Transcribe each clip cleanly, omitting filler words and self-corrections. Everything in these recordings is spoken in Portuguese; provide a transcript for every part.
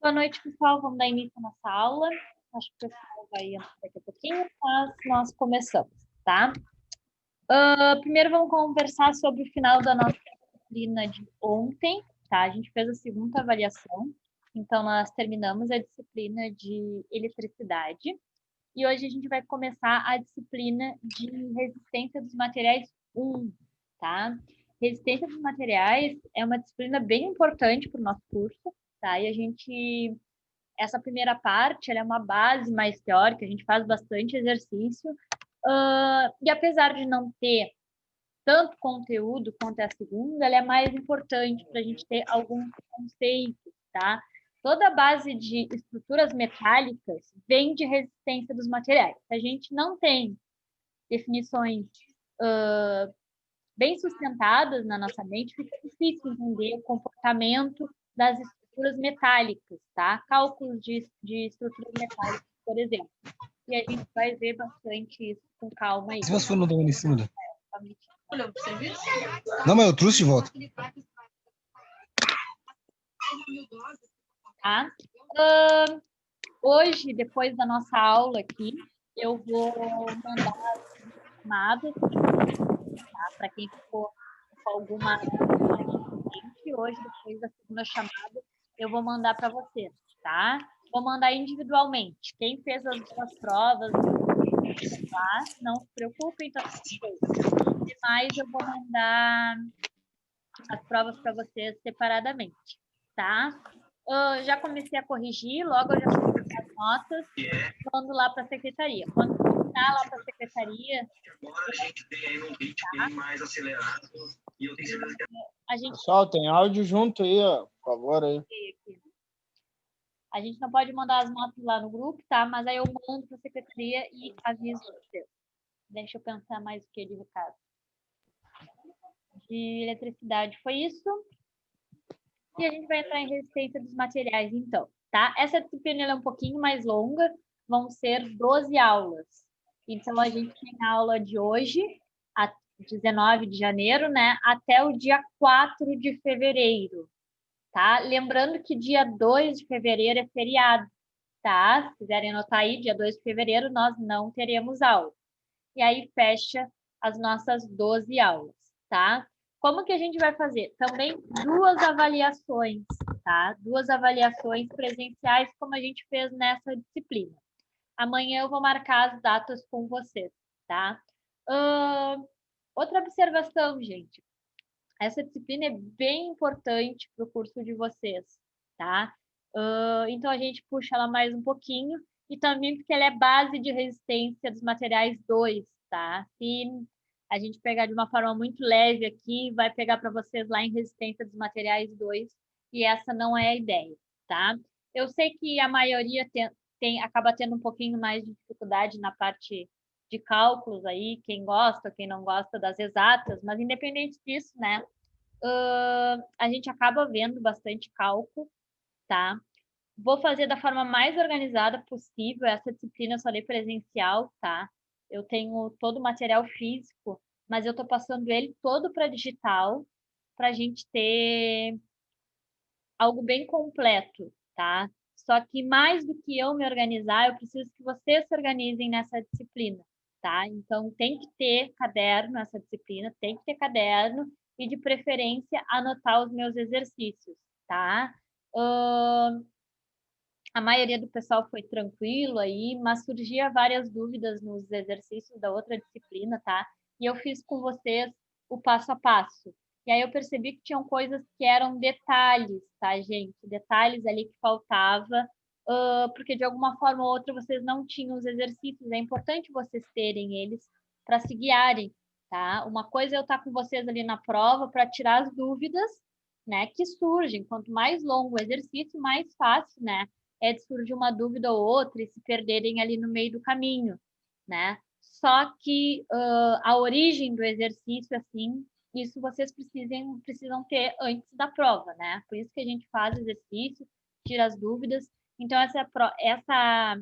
Boa noite, pessoal. Vamos dar início à nossa aula. Acho que o pessoal vai entrar daqui a pouquinho, mas nós começamos, tá? Primeiro vamos conversar sobre o final da nossa disciplina de ontem, tá? A gente fez a segunda avaliação, então nós terminamos a disciplina de eletricidade e hoje a gente vai começar a disciplina de resistência dos materiais 1, tá? Resistência dos materiais é uma disciplina bem importante para o nosso curso, tá? E essa primeira parte, ela é uma base mais teórica, a gente faz bastante exercício, e apesar de não ter tanto conteúdo quanto a segunda, ela é mais importante para a gente ter alguns conceitos, tá? Toda a base de estruturas metálicas vem de resistência dos materiais. Se a gente não tem definições bem sustentadas na nossa mente, fica difícil entender o comportamento das estruturas metálicas, tá? Cálculos de estruturas metálicas, por exemplo. E a gente vai ver bastante isso com calma aí. Se você for no dono em cima. Não, mas eu trouxe de volta. Tá? Hoje, depois da nossa aula aqui, eu vou mandar chamadas, tá? Para quem ficou com alguma hoje, depois da segunda chamada, eu vou mandar para vocês, tá? Vou mandar individualmente. Quem fez as duas provas, tá? Não se preocupem, tá tudo bem. Demais, eu vou mandar as provas para vocês separadamente, tá? Já comecei a corrigir, logo eu já coloquei as notas, mando lá para a secretaria. Quando está lá para a secretaria... Agora a gente tem aí um ritmo bem mais acelerado e eu tenho certeza que... Pessoal, tem áudio junto aí, ó, por favor aí. A gente não pode mandar as notas lá no grupo, tá? Mas aí eu mando para a secretaria e aviso vocês. Deixa eu pensar mais o que de recado. De eletricidade foi isso. E a gente vai entrar em resistência dos materiais, então, tá? Essa disciplina é um pouquinho mais longa, vão ser 12 aulas. Então, a gente tem a aula de hoje, a 19 de janeiro, né? Até o dia 4 de fevereiro, tá? Lembrando que dia 2 de fevereiro é feriado, tá? Se quiserem anotar aí, dia 2 de fevereiro nós não teremos aula. E aí fecha as nossas 12 aulas, tá? Como que a gente vai fazer? Também 2 avaliações, tá? 2 avaliações presenciais, como a gente fez nessa disciplina. Amanhã eu vou marcar as datas com vocês, tá? Outra observação, gente. Essa disciplina é bem importante para o curso de vocês, tá? Então, a gente puxa ela mais um pouquinho e também porque ela é base de resistência dos materiais 2, tá? Se a gente pegar de uma forma muito leve aqui, vai pegar para vocês lá em resistência dos materiais 2 e essa não é a ideia, tá? Eu sei que a maioria acaba tendo um pouquinho mais de dificuldade na parte de cálculos aí, quem gosta, quem não gosta das exatas, mas independente disso, né? A gente acaba vendo bastante cálculo, tá? Vou fazer da forma mais organizada possível. Essa disciplina eu só dei presencial, tá? Eu tenho todo o material físico, mas eu estou passando ele todo para digital, para a gente ter algo bem completo, tá? Só que mais do que eu me organizar, eu preciso que vocês se organizem nessa disciplina, tá? Então, tem que ter caderno nessa disciplina, tem que ter caderno e, de preferência, anotar os meus exercícios, tá? A maioria do pessoal foi tranquilo aí, mas surgia várias dúvidas nos exercícios da outra disciplina, tá? E eu fiz com vocês o passo a passo. E aí eu percebi que tinham coisas que eram detalhes, tá, gente? Detalhes ali que faltava, porque de alguma forma ou outra vocês não tinham os exercícios. É importante vocês terem eles para se guiarem, tá? Uma coisa é eu estar com vocês ali na prova para tirar as dúvidas, né, que surgem. Quanto mais longo o exercício, mais fácil, né? É de surgir uma dúvida ou outra e se perderem ali no meio do caminho, né? Só que a origem do exercício, assim, isso vocês precisam ter antes da prova, né? Por isso que a gente faz o exercício, tira as dúvidas. Então, essa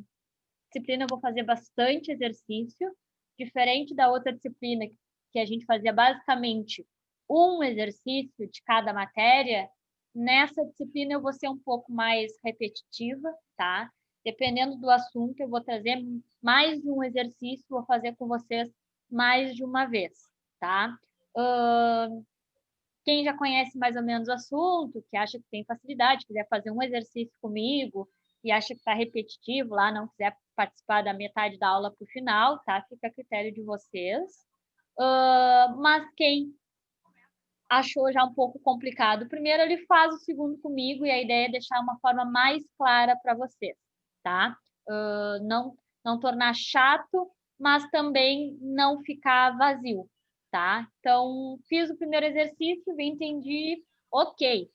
disciplina eu vou fazer bastante exercício, diferente da outra disciplina que a gente fazia basicamente um exercício de cada matéria. Nessa disciplina eu vou ser um pouco mais repetitiva, tá? Dependendo do assunto, eu vou trazer mais de um exercício, vou fazer com vocês mais de uma vez, tá? Quem já conhece mais ou menos o assunto, que acha que tem facilidade, quiser fazer um exercício comigo e acha que está repetitivo lá, não quiser participar da metade da aula para o final, tá? Fica a critério de vocês. Mas quem achou já um pouco complicado, primeiro ele faz o segundo comigo e a ideia é deixar uma forma mais clara para vocês, tá? Não tornar chato, mas também não ficar vazio, tá? Então, fiz o primeiro exercício, entendi, ok,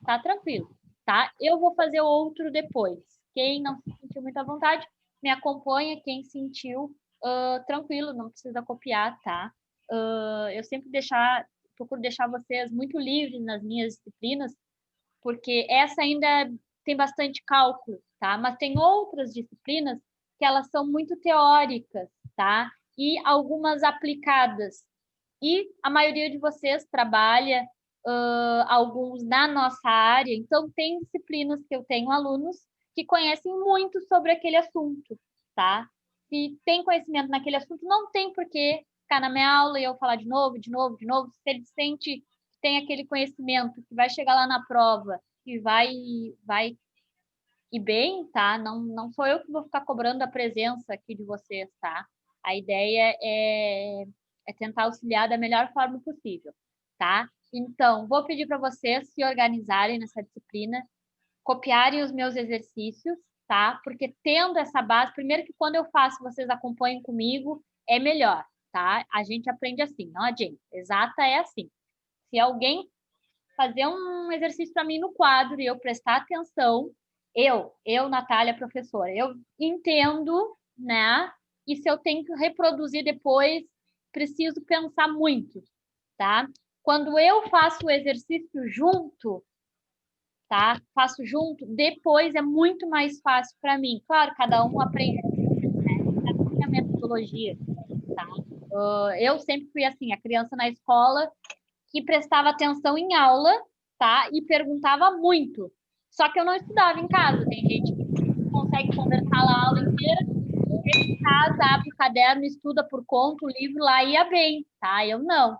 tá tranquilo, tá? Eu vou fazer outro depois. Quem não se sentiu muito à vontade, me acompanha. Quem sentiu, tranquilo, não precisa copiar, tá? Eu sempre procuro deixar vocês muito livres nas minhas disciplinas, porque essa ainda tem bastante cálculo, tá? Mas tem outras disciplinas que elas são muito teóricas, tá? E algumas aplicadas. E a maioria de vocês trabalha alguns na nossa área, então tem disciplinas que eu tenho alunos que conhecem muito sobre aquele assunto, tá? Se tem conhecimento naquele assunto, não tem por que ficar na minha aula e eu falar de novo, de novo, de novo. Se ele sente que tem aquele conhecimento que vai chegar lá na prova e vai ir bem, tá? Não sou eu que vou ficar cobrando a presença aqui de vocês, tá? A ideia é tentar auxiliar da melhor forma possível, tá? Então, vou pedir para vocês se organizarem nessa disciplina, copiarem os meus exercícios, tá? Porque tendo essa base, primeiro que quando eu faço, vocês acompanhem comigo, é melhor, tá? A gente aprende assim, não adianta. Exata é assim. Se alguém fazer um exercício para mim no quadro e eu prestar atenção, Natália, professora, eu entendo, né? E se eu tenho que reproduzir depois, preciso pensar muito, tá? Quando eu faço o exercício junto, tá? Faço junto, depois é muito mais fácil para mim. Claro, cada um aprende, né? A metodologia, tá? Eu sempre fui assim, a criança na escola que prestava atenção em aula, tá? E perguntava muito. Só que eu não estudava em casa. Tem gente que consegue conversar lá a aula inteira, chega em casa, abre o caderno, estuda por conta, o livro lá ia bem, tá? Eu não.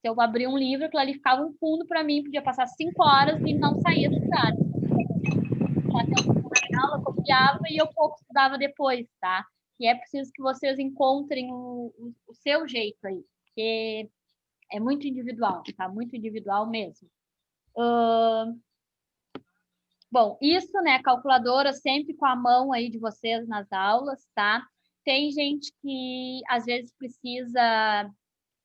Se eu abrir um livro, aquilo ali ficava um fundo para mim, podia passar 5 horas e não saía do lugar. Atenção na aula, copiava e eu pouco estudava depois, tá? E é preciso que vocês encontrem o seu jeito aí, porque é muito individual, tá? Muito individual mesmo. Bom, isso, né? Calculadora sempre com a mão aí de vocês nas aulas, tá? Tem gente que às vezes precisa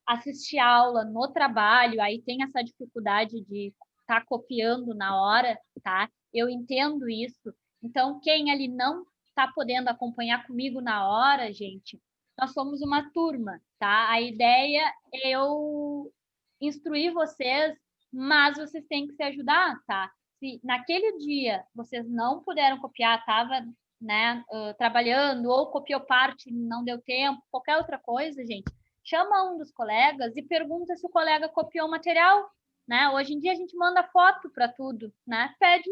assistir aula no trabalho, aí tem essa dificuldade de estar copiando na hora, tá? Eu entendo isso. Então, quem ali não está podendo acompanhar comigo na hora, gente, nós somos uma turma, tá? A ideia é eu instruir vocês, mas vocês têm que se ajudar, tá? Se naquele dia vocês não puderam copiar, estava, né, trabalhando ou copiou parte, não deu tempo, qualquer outra coisa, gente, chama um dos colegas e pergunta se o colega copiou o material, né? Hoje em dia a gente manda foto para tudo, né? Pede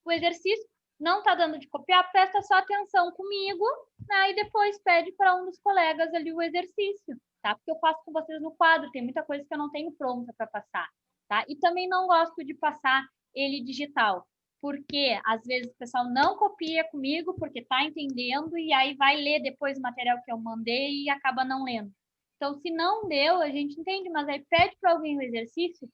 o exercício, não está dando de copiar, presta só atenção comigo, né? E depois pede para um dos colegas ali o exercício, tá? Porque eu faço com vocês no quadro, tem muita coisa que eu não tenho pronta para passar, tá? E também não gosto de passar ele digital, porque às vezes o pessoal não copia comigo porque está entendendo e aí vai ler depois o material que eu mandei e acaba não lendo. Então, se não deu, a gente entende, mas aí pede para alguém o exercício,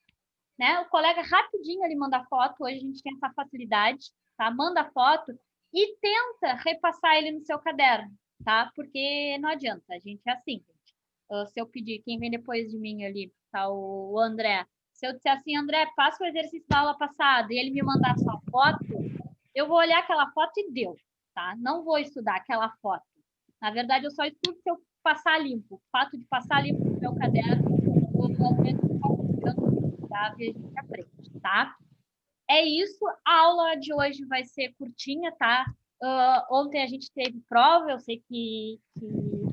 né? O colega rapidinho ele manda foto, hoje a gente tem essa facilidade, tá? Manda foto e tenta repassar ele no seu caderno, tá? Porque não adianta, a gente é assim, gente. Se eu pedir, quem vem depois de mim ali, tá o André, se eu disser assim, André, passa o exercício da aula passada e ele me mandar só foto, eu vou olhar aquela foto e deu, tá? Não vou estudar aquela foto. Na verdade, eu só estudo se eu passar limpo. O fato de passar limpo no meu caderno, a gente aprende, tá? É isso. A aula de hoje vai ser curtinha, tá? Ontem a gente teve prova, eu sei que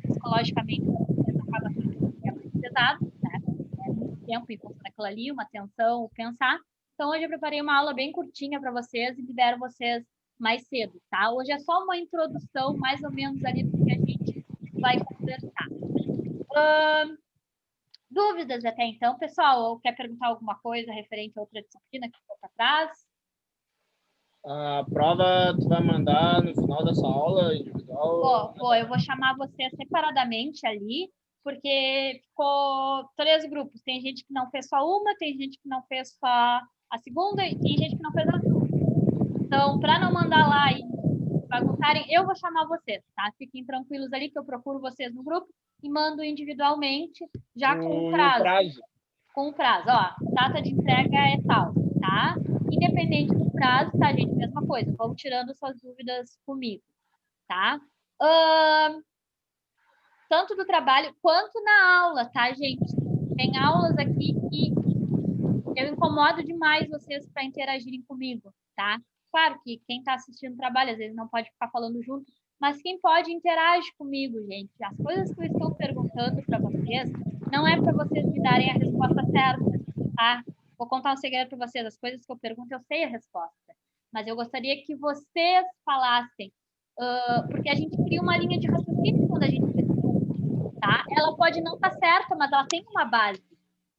psicologicamente acaba sendo mais pesado, né? É muito tempo em função daquilo ali, uma atenção, pensar. Então, hoje eu preparei uma aula bem curtinha para vocês e libero vocês mais cedo, tá? Hoje é só uma introdução, mais ou menos, ali do que a gente vai conversar. Dúvidas até então, pessoal? Ou quer perguntar alguma coisa referente a outra disciplina que ficou para trás? A prova tu vai mandar no final dessa aula individual? Eu vou chamar você separadamente ali, porque ficou 3 grupos. Tem gente que não fez só uma, tem gente que não fez só a segunda e tem gente que não fez as duas. Então, para não mandar lá e bagunçarem, eu vou chamar vocês, tá? Fiquem tranquilos ali que eu procuro vocês no grupo e mando individualmente, já com prazo. Com prazo, ó, data de entrega é tal, tá? Independente do prazo, tá, gente? Mesma coisa, vão tirando suas dúvidas comigo, tá? Tanto do trabalho quanto na aula, tá, gente? Tem aulas aqui que eu incomodo demais vocês para interagirem comigo, tá? Claro que quem está assistindo o trabalho às vezes não pode ficar falando junto, mas quem pode interage comigo, gente. As coisas que eu estou perguntando para vocês não é para vocês me darem a resposta certa, tá? Vou contar um segredo para vocês. As coisas que eu pergunto, eu sei a resposta. Mas eu gostaria que vocês falassem, porque a gente cria uma linha de raciocínio quando a gente pergunta, tá? Ela pode não estar certa, mas ela tem uma base.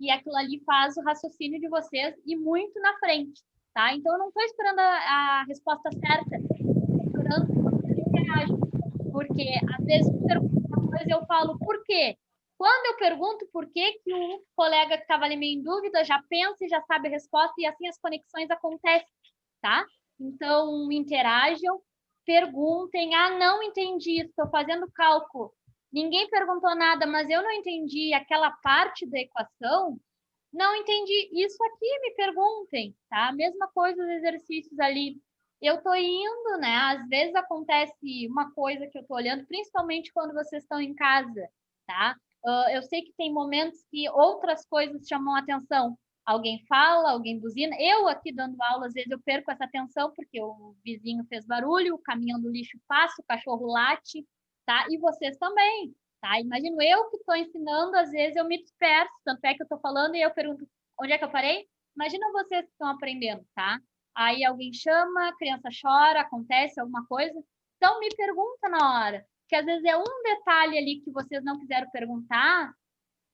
E aquilo ali faz o raciocínio de vocês ir muito na frente, tá? Então, eu não estou esperando a resposta certa, estou esperando que vocês interajam. Porque, às vezes, eu pergunto uma coisa e eu falo, por quê? Quando eu pergunto por que que o colega que estava ali meio em dúvida já pensa e já sabe a resposta, e assim as conexões acontecem, tá? Então, interajam, perguntem, não entendi, estou fazendo cálculo. Ninguém perguntou nada, mas eu não entendi aquela parte da equação, não entendi isso aqui, me perguntem, tá? Mesma coisa os exercícios ali. Eu tô indo, né? Às vezes acontece uma coisa que eu tô olhando, principalmente quando vocês estão em casa, tá? Eu sei que tem momentos que outras coisas chamam a atenção. Alguém fala, alguém buzina. Eu aqui dando aula, às vezes eu perco essa atenção porque o vizinho fez barulho, o caminhão do lixo passa, o cachorro late, tá? E vocês também, tá? Imagino eu que estou ensinando, às vezes eu me disperso, tanto é que eu estou falando e eu pergunto onde é que eu parei? Imagina vocês que estão aprendendo, tá? Aí alguém chama, a criança chora, acontece alguma coisa, então me pergunta na hora, que às vezes é um detalhe ali que vocês não quiseram perguntar,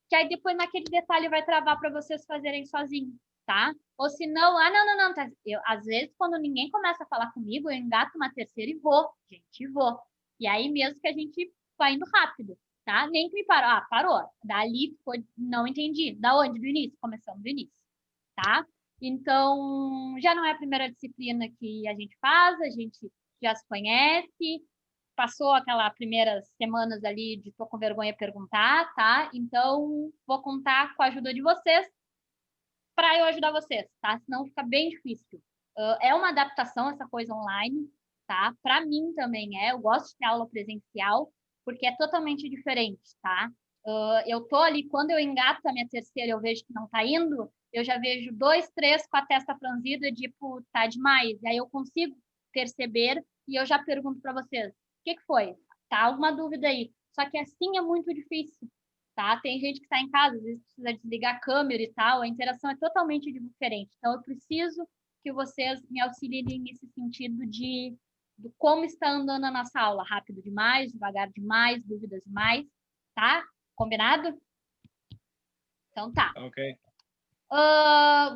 que aí depois naquele detalhe vai travar para vocês fazerem sozinhos, tá? Ou se não, não, tá? Às vezes, quando ninguém começa a falar comigo, eu engato uma terceira e vou, gente, vou. E aí mesmo que a gente vai indo rápido, tá? Nem que me parou. Parou. Dali ficou, não entendi. Da onde? Do início? Começamos do início, tá? Então, já não é a primeira disciplina que a gente faz, a gente já se conhece, passou aquelas primeiras semanas ali de tô com vergonha de perguntar, tá? Então, vou contar com a ajuda de vocês para eu ajudar vocês, tá? Senão fica bem difícil. É uma adaptação essa coisa online, tá? Para mim também eu gosto de ter aula presencial, porque é totalmente diferente, tá? Eu tô ali, quando eu engato a minha terceira, eu vejo que não tá indo, eu já vejo 2, 3 com a testa franzida, tipo, tá demais. E aí eu consigo perceber e eu já pergunto para vocês, o que foi? Tá alguma dúvida aí? Só que assim é muito difícil, tá? Tem gente que está em casa, às vezes precisa desligar a câmera e tal, a interação é totalmente diferente. Então, eu preciso que vocês me auxiliem nesse sentido de como está andando a nossa aula. Rápido demais, devagar demais, dúvidas demais, tá? Combinado? Então, tá. Ok.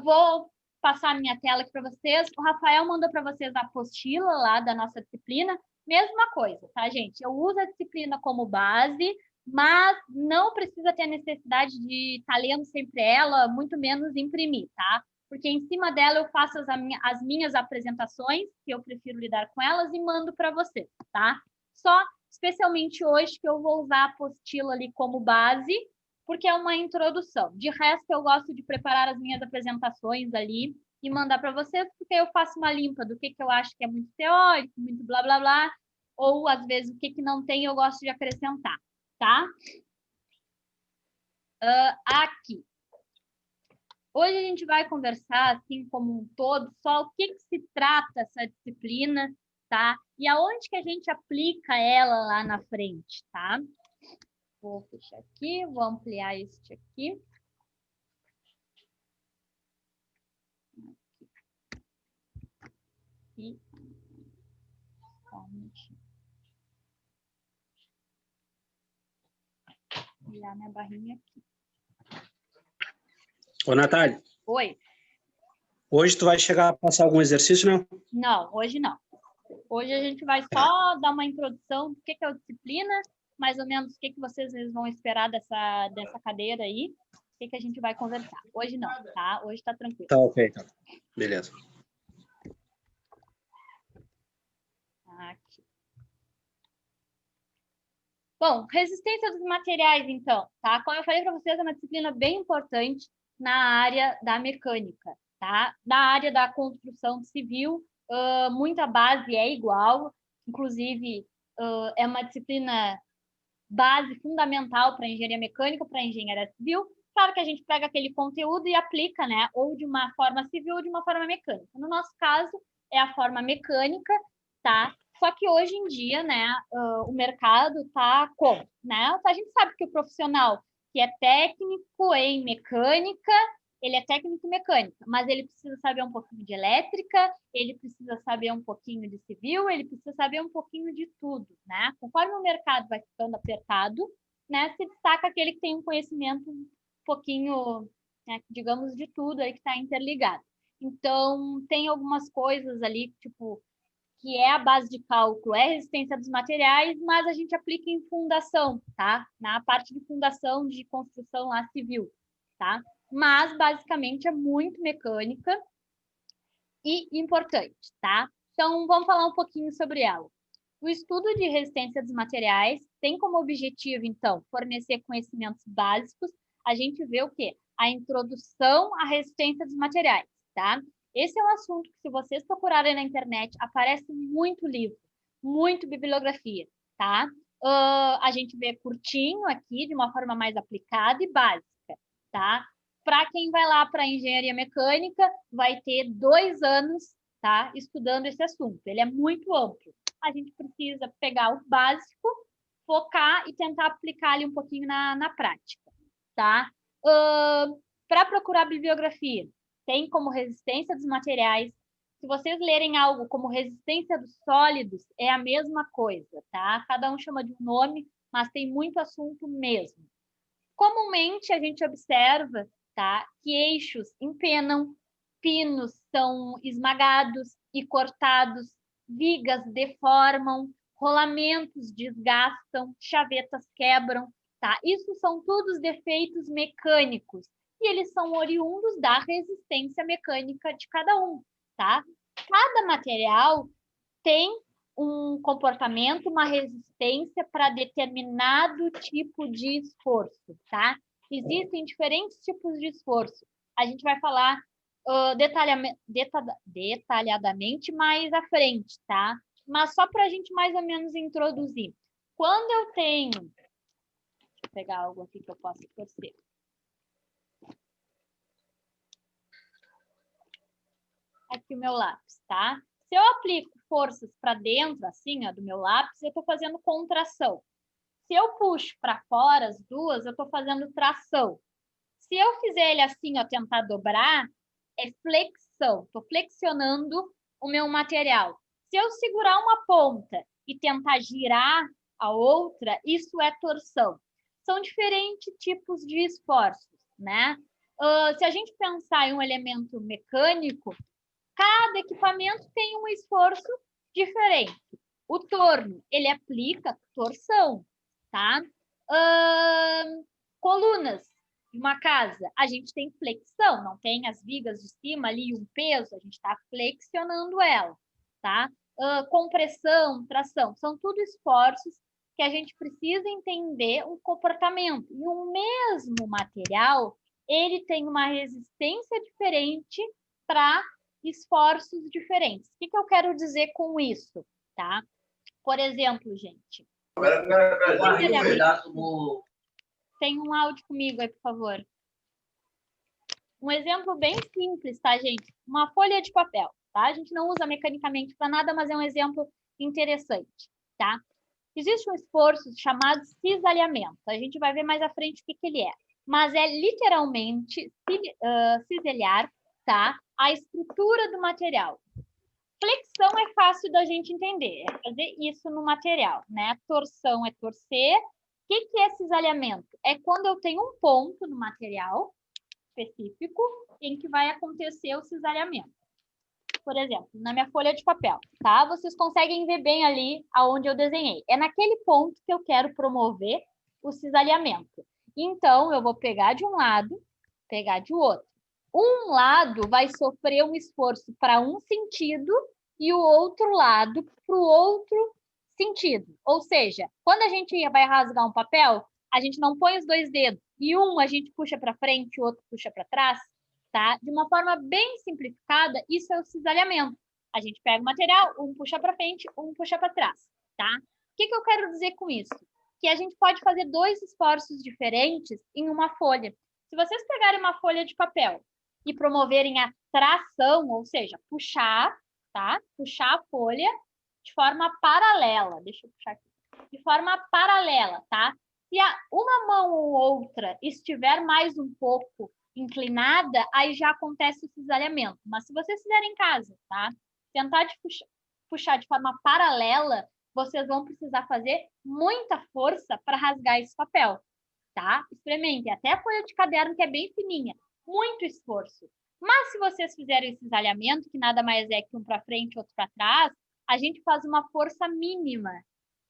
Vou passar a minha tela aqui para vocês. O Rafael mandou para vocês a apostila lá da nossa disciplina. Mesma coisa, tá, gente? Eu uso a disciplina como base, mas não precisa ter a necessidade de estar lendo sempre ela, muito menos imprimir, tá? Porque em cima dela eu faço as minhas apresentações, que eu prefiro lidar com elas, e mando para vocês, tá? Só, especialmente hoje, que eu vou usar a apostila ali como base, porque é uma introdução. De resto, eu gosto de preparar as minhas apresentações ali e mandar para vocês, porque eu faço uma limpa do que eu acho que é muito teórico, muito blá, blá, blá, ou, às vezes, o que não tem, eu gosto de acrescentar, tá? Aqui. Hoje a gente vai conversar, assim, como um todo, só o que se trata essa disciplina, tá? E aonde que a gente aplica ela lá na frente, tá? Vou fechar aqui, vou ampliar este aqui. E... Só um minutinho. Vou virar minha barrinha aqui. Ô, Natália, Oi. hoje tu vai chegar a passar algum exercício, não? Não, hoje não. Hoje a gente vai só dar uma introdução do que é a disciplina, mais ou menos o que vocês vão esperar dessa cadeira aí, o que a gente vai conversar. Hoje não, tá? Hoje tá tranquilo. Tá, ok. Tá. Beleza. Aqui. Bom, resistência dos materiais, então, tá? Como eu falei para vocês, é uma disciplina bem importante na área da mecânica, tá? Na área da construção civil, muita base é igual, inclusive é uma disciplina base fundamental para engenharia mecânica, para engenharia civil. Claro que a gente pega aquele conteúdo e aplica, né? Ou de uma forma civil ou de uma forma mecânica. No nosso caso, é a forma mecânica, tá? Só que hoje em dia, né, o mercado tá como, né? A gente sabe que o profissional que é técnico em mecânica, ele é técnico em mecânica, mas ele precisa saber um pouquinho de elétrica, ele precisa saber um pouquinho de civil, ele precisa saber um pouquinho de tudo, né? Conforme o mercado vai ficando apertado, né, se destaca aquele que tem um conhecimento um pouquinho, né, digamos, de tudo aí que está interligado. Então, tem algumas coisas ali, tipo, que é a base de cálculo, é a resistência dos materiais, mas a gente aplica em fundação, tá? Na parte de fundação de construção lá civil, tá? Mas, basicamente, é muito mecânica e importante, tá? Então, vamos falar um pouquinho sobre ela. O estudo de resistência dos materiais tem como objetivo, então, fornecer conhecimentos básicos. A gente vê o quê? A introdução à resistência dos materiais, tá? Esse é um assunto que, se vocês procurarem na internet, aparece muito livro, muito bibliografia, tá? A gente vê curtinho aqui, de uma forma mais aplicada e básica, tá? Para quem vai lá para engenharia mecânica, vai ter 2 anos, tá, estudando esse assunto. Ele é muito amplo. A gente precisa pegar o básico, focar e tentar aplicar ali um pouquinho na prática, tá? Para procurar bibliografia, tem como resistência dos materiais. Se vocês lerem algo como resistência dos sólidos, é a mesma coisa, tá? Cada um chama de um nome, mas tem muito assunto mesmo. Comumente, a gente observa, tá, que eixos empenam, pinos são esmagados e cortados, vigas deformam, rolamentos desgastam, chavetas quebram, tá? Isso são todos defeitos mecânicos e eles são oriundos da resistência mecânica de cada um, tá? Cada material tem um comportamento, uma resistência para determinado tipo de esforço, tá? Existem diferentes tipos de esforço. A gente vai falar detalhadamente mais à frente, tá? Mas só para a gente mais ou menos introduzir. Quando eu tenho... Deixa eu pegar algo aqui que eu possa torcer. Aqui o meu lápis, tá? Se eu aplico forças para dentro, assim, ó, do meu lápis, eu estou fazendo contração. Se eu puxo para fora as duas, eu estou fazendo tração. Se eu fizer ele assim, ó, tentar dobrar, é flexão. Estou flexionando o meu material. Se eu segurar uma ponta e tentar girar a outra, isso é torção. São diferentes tipos de esforços, né? Se a gente pensar em um elemento mecânico, cada equipamento tem um esforço diferente. O torno, ele aplica torção, tá? Colunas de uma casa, a gente tem flexão, não tem as vigas de cima ali, um peso, a gente está flexionando ela, tá? Compressão, tração, são tudo esforços que a gente precisa entender um comportamento. E o mesmo material, ele tem uma resistência diferente para esforços diferentes. O que eu quero dizer com isso, tá? Por exemplo, gente... Tem um áudio comigo aí, por favor. Um exemplo bem simples, tá, gente? Uma folha de papel, tá? A gente não usa mecanicamente para nada, mas é um exemplo interessante, tá? Existe um esforço chamado cisalhamento. A gente vai ver mais à frente o que ele é. Mas é literalmente cisalhar, tá, a estrutura do material. Flexão é fácil da gente entender, é fazer isso no material, né? Torção é torcer. O que é cisalhamento? É quando eu tenho um ponto no material específico em que vai acontecer o cisalhamento. Por exemplo, na minha folha de papel, tá? Vocês conseguem ver bem ali aonde eu desenhei. É naquele ponto que eu quero promover o cisalhamento. Então, eu vou pegar de um lado, pegar de outro. Um lado vai sofrer um esforço para um sentido e o outro lado para o outro sentido. Ou seja, quando a gente vai rasgar um papel, a gente não põe os dois dedos e um a gente puxa para frente e o outro puxa para trás, tá? De uma forma bem simplificada, isso é o cisalhamento. A gente pega o material, um puxa para frente, um puxa para trás, tá? O que eu quero dizer com isso? Que a gente pode fazer dois esforços diferentes em uma folha. Se vocês pegarem uma folha de papel e promoverem a tração, ou seja, puxar, tá? Puxar a folha de forma paralela. Deixa eu puxar aqui. De forma paralela, tá? Se uma mão ou outra estiver mais um pouco inclinada, aí já acontece o cisalhamento. Mas se vocês fizerem em casa, tá? Tentar puxar de forma paralela, vocês vão precisar fazer muita força para rasgar esse papel, tá? Experimentem. Até a folha de caderno, que é bem fininha. Muito esforço. Mas se vocês fizerem esse cisalhamento, que nada mais é que um para frente e outro para trás, a gente faz uma força mínima.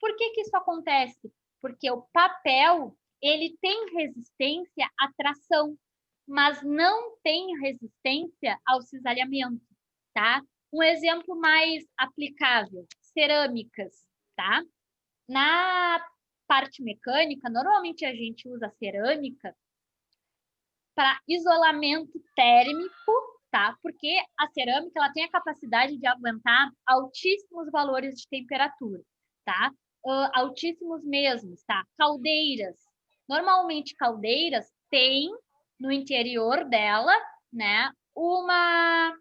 Por que isso acontece? Porque o papel, ele tem resistência à tração, mas não tem resistência ao cisalhamento, tá? Um exemplo mais aplicável, cerâmicas, tá? Na parte mecânica, normalmente a gente usa cerâmica para isolamento térmico, tá? Porque a cerâmica ela tem a capacidade de aguentar altíssimos valores de temperatura, tá? Altíssimos mesmos, tá? Caldeiras. Normalmente, caldeiras têm no interior dela, né, uma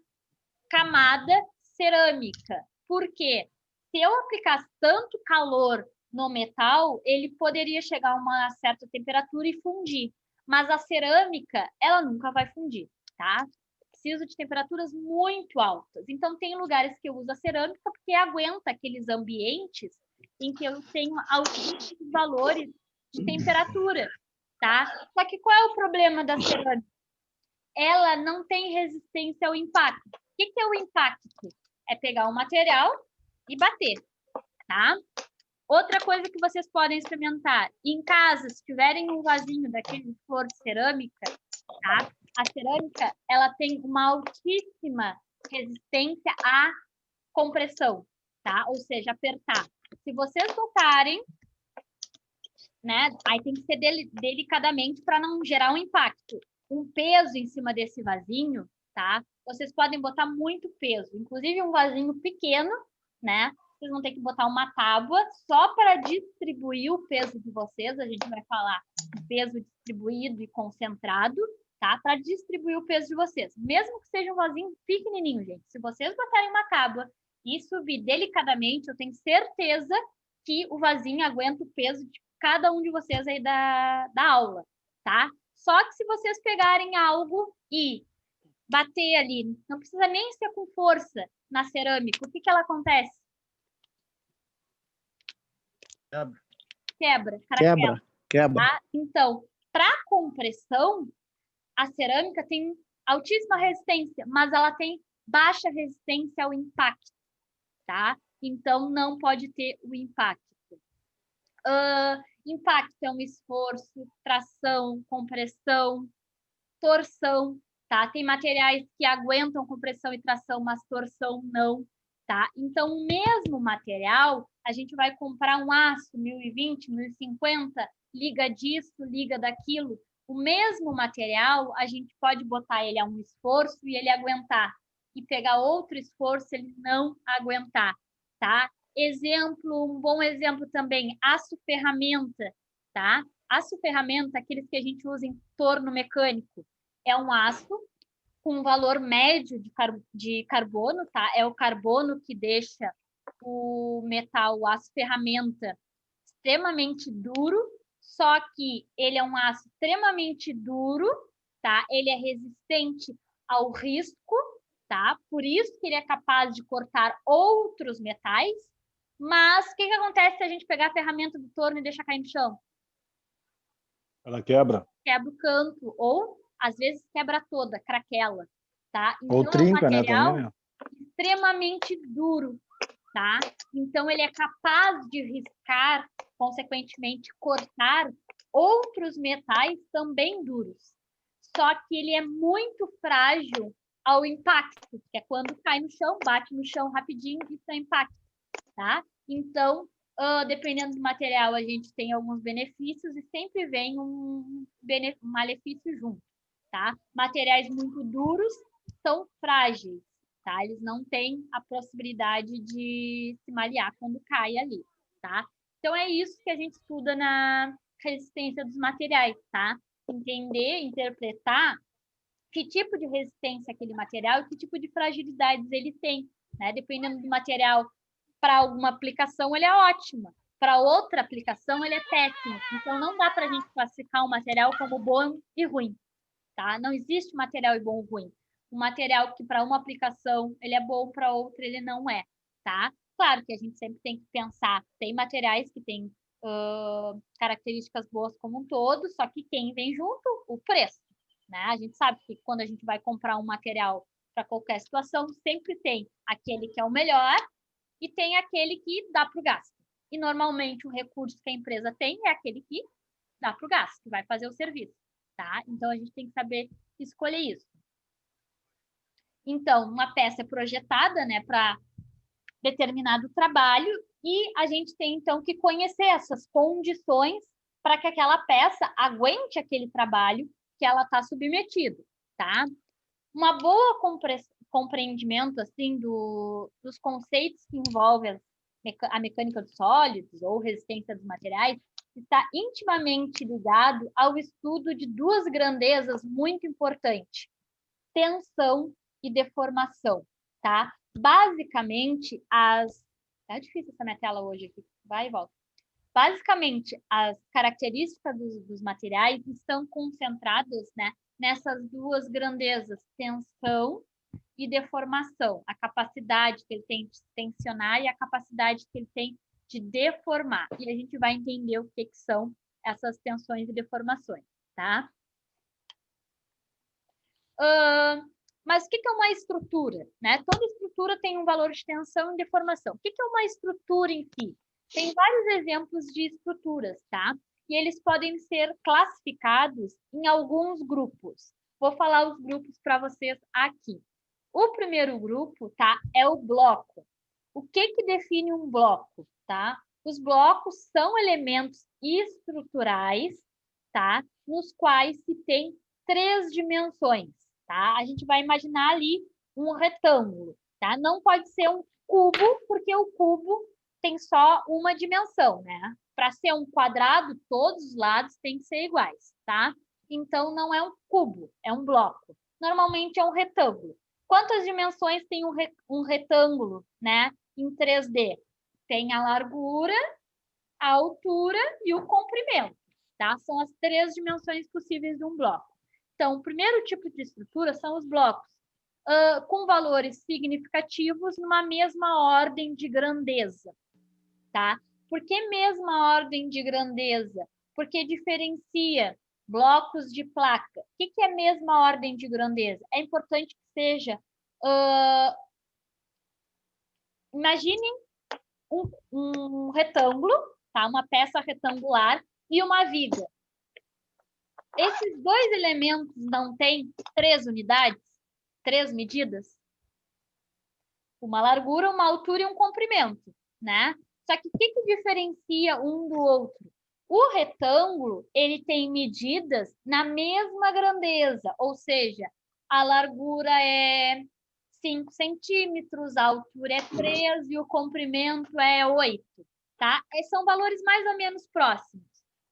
camada cerâmica. Por quê? Se eu aplicasse tanto calor no metal, ele poderia chegar a uma certa temperatura e fundir. Mas a cerâmica, ela nunca vai fundir, tá? Preciso de temperaturas muito altas. Então, tem lugares que eu uso a cerâmica porque aguenta aqueles ambientes em que eu tenho altíssimos valores de temperatura, tá? Só que qual é o problema da cerâmica? Ela não tem resistência ao impacto. O que é o impacto? É pegar o material e bater, tá? Outra coisa que vocês podem experimentar, em casa, se tiverem um vasinho daquele de flor de cerâmica, tá? A cerâmica, ela tem uma altíssima resistência à compressão, tá? Ou seja, apertar. Se vocês botarem, né? Aí tem que ser delicadamente para não gerar um impacto. Um peso em cima desse vasinho, tá? Vocês podem botar muito peso, inclusive um vasinho pequeno, né? Vocês vão ter que botar uma tábua só para distribuir o peso de vocês. A gente vai falar de peso distribuído e concentrado, tá? Para distribuir o peso de vocês. Mesmo que seja um vasinho pequenininho, gente. Se vocês botarem uma tábua e subir delicadamente, eu tenho certeza que o vasinho aguenta o peso de cada um de vocês aí da aula, tá? Só que se vocês pegarem algo e bater ali, não precisa nem ser com força na cerâmica, o que ela acontece? Quebra. Tá? Então, para compressão, a cerâmica tem altíssima resistência, mas ela tem baixa resistência ao impacto, tá? Então, não pode ter o impacto. Impacto é um esforço, tração, compressão, torção, tá? Tem materiais que aguentam compressão e tração, mas torção não, tá? Então, o mesmo material, a gente vai comprar um aço 1020, 1050, liga disso, liga daquilo. O mesmo material, a gente pode botar ele a um esforço e ele aguentar. E pegar outro esforço, ele não aguentar, tá? Exemplo, um bom exemplo também, aço ferramenta, tá? Aço ferramenta, aqueles que a gente usa em torno mecânico, é um aço com um valor médio de carbono, tá? É o carbono que deixa o metal, o aço ferramenta, extremamente duro, só que ele é um aço extremamente duro, tá? Ele é resistente ao risco, tá? Por isso que ele é capaz de cortar outros metais, mas o que acontece se a gente pegar a ferramenta do torno e deixar cair no chão? Ela quebra. Quebra o canto, ou às vezes quebra toda, craquela, tá? Ou Então, trinca, é um né? material Também, né? extremamente duro, tá? Então, ele é capaz de riscar, consequentemente, cortar outros metais também duros. Só que ele é muito frágil ao impacto, que é quando cai no chão, bate no chão rapidinho e isso é impacto, tá? Então, dependendo do material, a gente tem alguns benefícios e sempre vem um malefício junto, tá? Materiais muito duros são frágeis, tá? Eles não têm a possibilidade de se malear quando cai ali, tá? Então, é isso que a gente estuda na resistência dos materiais, tá? Entender, interpretar que tipo de resistência aquele material e que tipo de fragilidades ele tem, né? Dependendo do material, para alguma aplicação ele é ótimo, para outra aplicação ele é péssimo. Então não dá para a gente classificar um material como bom e ruim, tá? Não existe material e bom ou ruim. Um material que para uma aplicação ele é bom, para outra ele não é, tá? Claro que a gente sempre tem que pensar, tem materiais que têm características boas como um todo, só que quem vem junto? O preço, né? A gente sabe que quando a gente vai comprar um material para qualquer situação, sempre tem aquele que é o melhor e tem aquele que dá para o gasto. E normalmente o recurso que a empresa tem é aquele que dá para o gasto, que vai fazer o serviço, tá? Então a gente tem que saber escolher isso. Então, uma peça é projetada, né, para determinado trabalho e a gente tem então que conhecer essas condições para que aquela peça aguente aquele trabalho que ela está submetida, tá? Uma boa compreendimento assim dos conceitos que envolvem a mecânica dos sólidos ou resistência dos materiais está intimamente ligado ao estudo de duas grandezas muito importantes: tensão e deformação, tá? Basicamente, Tá difícil essa minha tela hoje aqui. Vai e volta. Basicamente, as características dos materiais estão concentradas, né, nessas duas grandezas, tensão e deformação. A capacidade que ele tem de tensionar e a capacidade que ele tem de deformar. E a gente vai entender o que são essas tensões e deformações, tá? Mas o que é uma estrutura, né? Toda estrutura tem um valor de tensão e deformação. O que é uma estrutura em si? Tem vários exemplos de estruturas, tá? E eles podem ser classificados em alguns grupos. Vou falar os grupos para vocês aqui. O primeiro grupo, tá, é o bloco. O que define um bloco, tá? Os blocos são elementos estruturais, tá? Nos quais se tem 3 dimensões, tá? A gente vai imaginar ali um retângulo, tá? Não pode ser um cubo, porque o cubo tem só uma dimensão, né? Para ser um quadrado, todos os lados têm que ser iguais, tá? Então, não é um cubo, é um bloco. Normalmente é um retângulo. Quantas dimensões tem um retângulo, né? Em 3D? Tem a largura, a altura e o comprimento, tá? São as 3 dimensões possíveis de um bloco. Então, o primeiro tipo de estrutura são os blocos, com valores significativos numa mesma ordem de grandeza, tá? Por que mesma ordem de grandeza? Porque diferencia blocos de placa. O que é mesma ordem de grandeza? É importante que seja... imaginem um retângulo, tá? Uma peça retangular e uma viga. Esses dois elementos não têm 3 unidades? 3 medidas? Uma largura, uma altura e um comprimento, né? Só que o que diferencia um do outro? O retângulo, ele tem medidas na mesma grandeza, ou seja, a largura é 5 centímetros, a altura é 3 e o comprimento é 8, tá? Esses são valores mais ou menos próximos.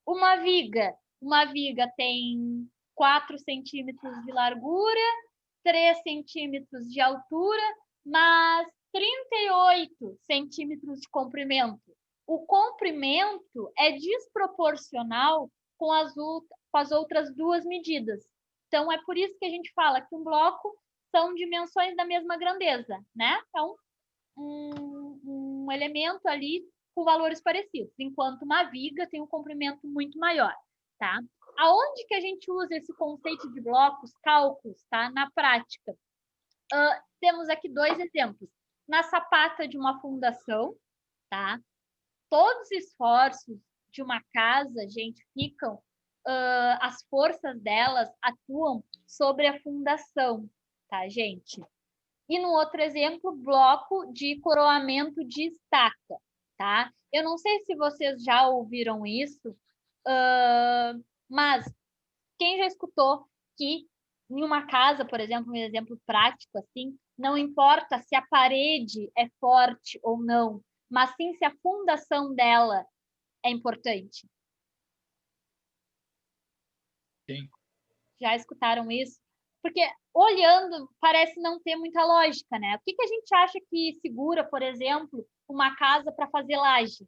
Uma viga tem 4 centímetros de largura, 3 centímetros de altura, mas 38 centímetros de comprimento. O comprimento é desproporcional com as outras duas medidas. Então, é por isso que a gente fala que um bloco são dimensões da mesma grandeza, né? Então, um elemento ali com valores parecidos, enquanto uma viga tem um comprimento muito maior, tá? Aonde que a gente usa esse conceito de blocos, cálculos, tá? Na prática. Temos aqui 2 exemplos. Na sapata de uma fundação, tá? Todos os esforços de uma casa, gente, ficam... as forças delas atuam sobre a fundação, tá, gente? E no outro exemplo, bloco de coroamento de estaca, tá? Eu não sei se vocês já ouviram isso, mas quem já escutou que em uma casa, por exemplo, um exemplo prático assim, não importa se a parede é forte ou não, mas sim se a fundação dela é importante. Sim. Já escutaram isso? Porque olhando parece não ter muita lógica, né? O que a gente acha que segura, por exemplo, uma casa para fazer laje?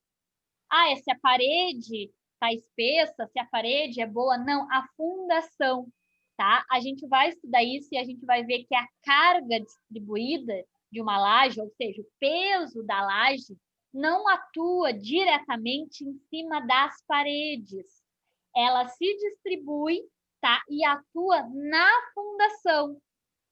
É se a parede está espessa, se a parede é boa. Não, a fundação, tá? A gente vai estudar isso e a gente vai ver que a carga distribuída de uma laje, ou seja, o peso da laje, não atua diretamente em cima das paredes. Ela se distribui, tá? E atua na fundação.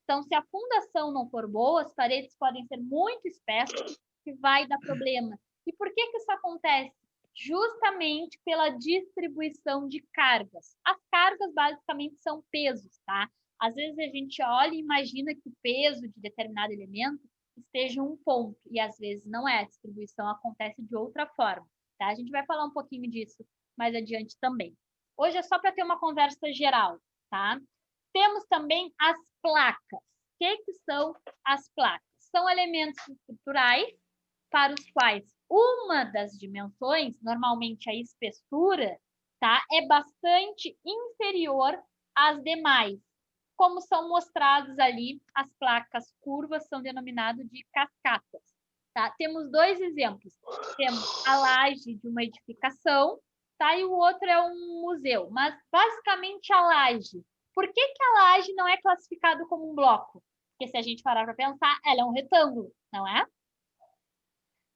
Então, se a fundação não for boa, as paredes podem ser muito espessas, que vai dar problema. E por que isso acontece? Justamente pela distribuição de cargas. As cargas, basicamente, são pesos, tá? Às vezes, a gente olha e imagina que o peso de determinado elemento esteja em um ponto, e às vezes não é. A distribuição acontece de outra forma, tá? A gente vai falar um pouquinho disso mais adiante também. Hoje é só para ter uma conversa geral, tá? Temos também as placas. O que são as placas? São elementos estruturais para os quais uma das dimensões, normalmente a espessura, tá, é bastante inferior às demais. Como são mostrados ali, as placas curvas são denominadas de cascatas. Tá? Temos 2 exemplos. Temos a laje de uma edificação, tá? E o outro é um museu. Mas, basicamente, a laje. Por que a laje não é classificada como um bloco? Porque, se a gente parar para pensar, ela é um retângulo, não é?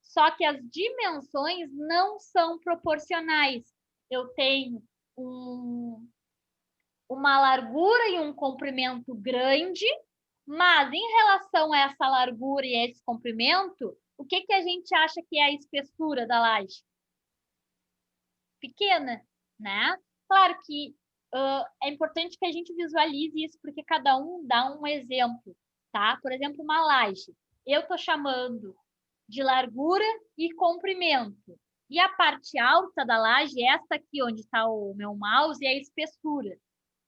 Só que as dimensões não são proporcionais. Eu tenho uma largura e um comprimento grande, mas em relação a essa largura e a esse comprimento, o que a gente acha que é a espessura da laje? Pequena, né? Claro que é importante que a gente visualize isso, porque cada um dá um exemplo, tá? Por exemplo, uma laje. Eu estou chamando de largura e comprimento. E a parte alta da laje, essa aqui onde está o meu mouse, é a espessura.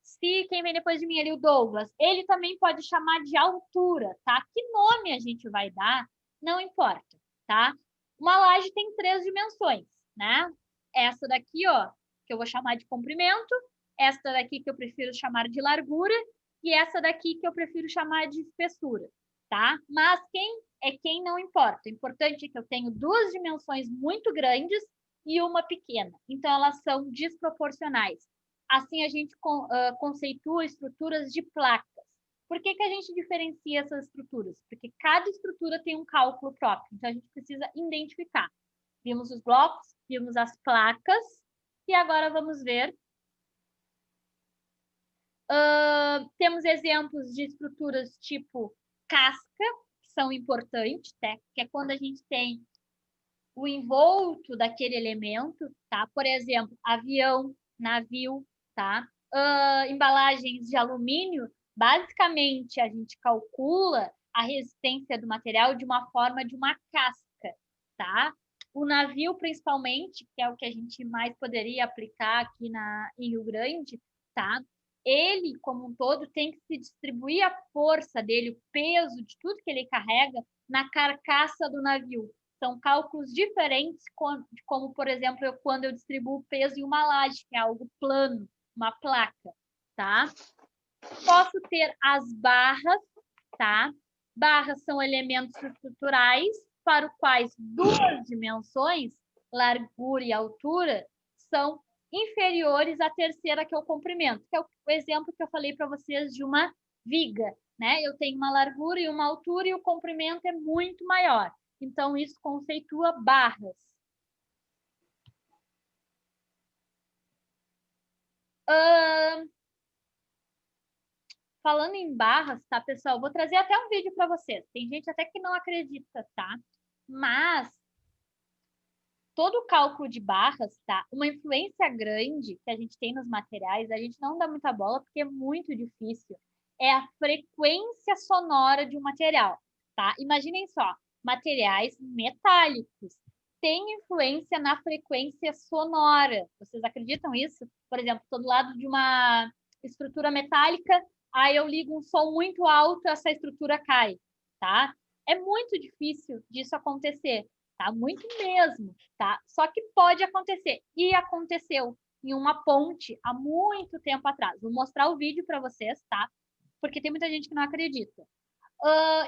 Se quem vem depois de mim ali, o Douglas, ele também pode chamar de altura, tá? Que nome a gente vai dar, não importa, tá? Uma laje tem 3 dimensões, né? Essa daqui, ó, que eu vou chamar de comprimento, essa daqui que eu prefiro chamar de largura e essa daqui que eu prefiro chamar de espessura, tá? Mas quem não importa. O importante é que eu tenho 2 dimensões muito grandes e uma pequena. Então, elas são desproporcionais. Assim, a gente conceitua estruturas de placas. Por que a gente diferencia essas estruturas? Porque cada estrutura tem um cálculo próprio. Então, a gente precisa identificar. Vimos os blocos, vimos as placas. E agora vamos ver. Temos exemplos de estruturas tipo casca, que são importantes, tá? Que é quando a gente tem o envolto daquele elemento, tá? Por exemplo, avião, navio, tá? Embalagens de alumínio, basicamente a gente calcula a resistência do material de uma forma de uma casca, tá? O navio, principalmente, que é o que a gente mais poderia aplicar aqui em Rio Grande, tá? Ele, como um todo, tem que se distribuir a força dele, o peso de tudo que ele carrega na carcaça do navio. São cálculos diferentes de como, por exemplo, quando eu distribuo o peso em uma laje, que é algo plano, uma placa, tá? Posso ter as barras, tá? Barras são elementos estruturais para os quais 2 dimensões, largura e altura, são inferiores à terceira, que é o comprimento, que é o exemplo que eu falei para vocês de uma viga, né? Eu tenho uma largura e uma altura e o comprimento é muito maior. Então, isso conceitua barras. Falando em barras, tá, pessoal? Vou trazer até um vídeo para vocês. Tem gente até que não acredita, tá? Mas todo o cálculo de barras, tá? Uma influência grande que a gente tem nos materiais, a gente não dá muita bola porque é muito difícil. É a frequência sonora de um material, tá? Imaginem só, materiais metálicos têm influência na frequência sonora. Vocês acreditam isso? Por exemplo, estou do lado de uma estrutura metálica, aí eu ligo um som muito alto, essa estrutura cai, tá? É muito difícil disso acontecer, tá? Muito mesmo, tá? Só que pode acontecer. E aconteceu em uma ponte há muito tempo atrás. Vou mostrar o vídeo para vocês, tá? Porque tem muita gente que não acredita.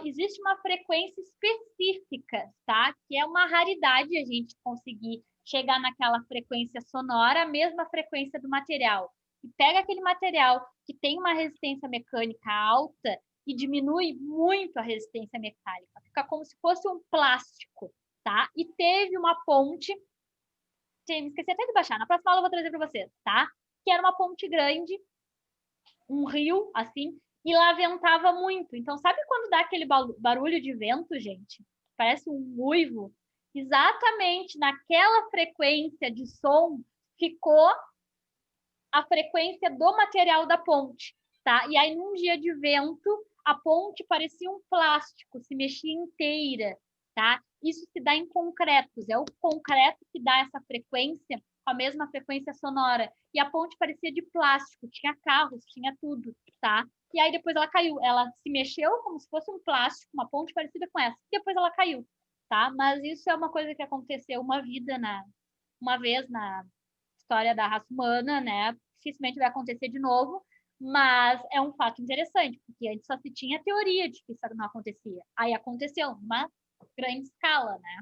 Existe uma frequência específica, tá? Que é uma raridade a gente conseguir chegar naquela frequência sonora, a mesma frequência do material. E pega aquele material que tem uma resistência mecânica alta e diminui muito a resistência mecânica. Fica como se fosse um plástico, tá? E teve uma ponte, esqueci até de baixar, na próxima aula eu vou trazer para vocês, tá? Que era uma ponte grande, um rio, assim, e lá ventava muito. Então, sabe quando dá aquele barulho de vento, gente? Parece um uivo. Exatamente naquela frequência de som ficou a frequência do material da ponte, tá? E aí, num dia de vento, a ponte parecia um plástico, se mexia inteira, tá? Isso se dá em concretos, é o concreto que dá essa frequência, a mesma frequência sonora. E a ponte parecia de plástico, tinha carros, tinha tudo, tá? E aí depois ela caiu, ela se mexeu como se fosse um plástico, uma ponte parecida com essa, e depois ela caiu, tá? Mas isso é uma coisa que aconteceu uma vez na história da raça humana, né? Dificilmente vai acontecer de novo, mas é um fato interessante, porque antes só se tinha teoria de que isso não acontecia. Aí aconteceu, uma grande escala, né?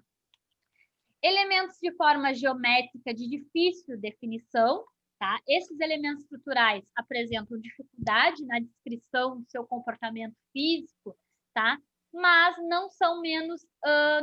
Elementos de forma geométrica de difícil definição, tá? Esses elementos estruturais apresentam dificuldade na descrição do seu comportamento físico, tá? Mas não são menos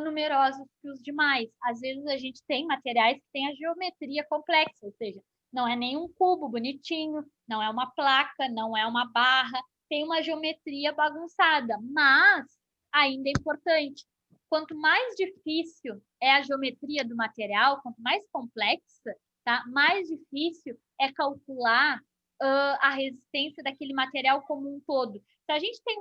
numerosos que os demais. Às vezes a gente tem materiais que têm a geometria complexa, ou seja, não é nem um cubo bonitinho, não é uma placa, não é uma barra, tem uma geometria bagunçada, mas ainda é importante. Quanto mais difícil é a geometria do material, quanto mais complexa, tá? Mais difícil é calcular a resistência daquele material como um todo. Se a gente tem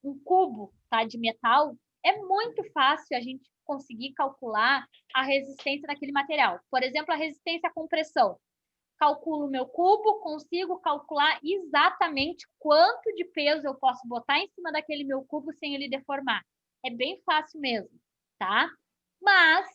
um cubo, tá, de metal, é muito fácil a gente conseguir calcular a resistência daquele material. Por exemplo, a resistência à compressão. Calculo o meu cubo, consigo calcular exatamente quanto de peso eu posso botar em cima daquele meu cubo sem ele deformar. É bem fácil mesmo, tá? Mas,